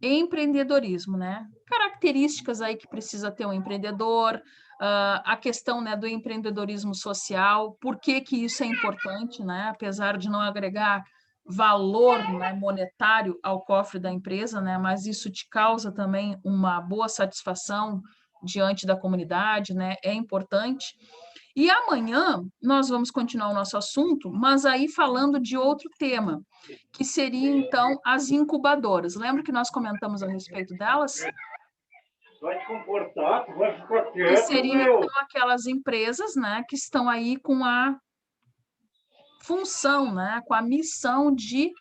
empreendedorismo, né? Características aí que precisa ter um empreendedor, a questão, né, do empreendedorismo social, por que que isso é importante, né? Apesar de não agregar valor, né, monetário ao cofre da empresa, né? Mas isso te causa também uma boa satisfação diante da comunidade, né? É importante. E amanhã nós vamos continuar o nosso assunto, mas aí falando de outro tema, que seria então as incubadoras. Lembra que nós comentamos a respeito delas? Vai te comportar, tu vai ficar quieto, que seriam então aquelas empresas, né, que estão aí com a função, né, com a missão de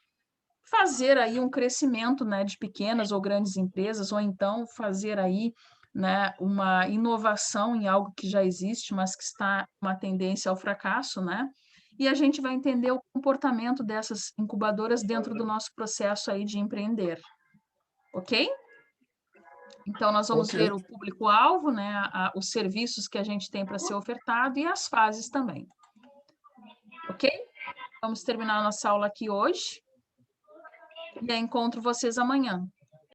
fazer aí um crescimento, né, de pequenas ou grandes empresas, ou então fazer aí, né, uma inovação em algo que já existe, mas que está uma tendência ao fracasso, né? E a gente vai entender o comportamento dessas incubadoras dentro do nosso processo aí de empreender. Ok? Então, nós vamos ver o público-alvo, né, os serviços que a gente tem para ser ofertado e as fases também. Ok? Vamos terminar a nossa aula aqui hoje. E aí encontro vocês amanhã.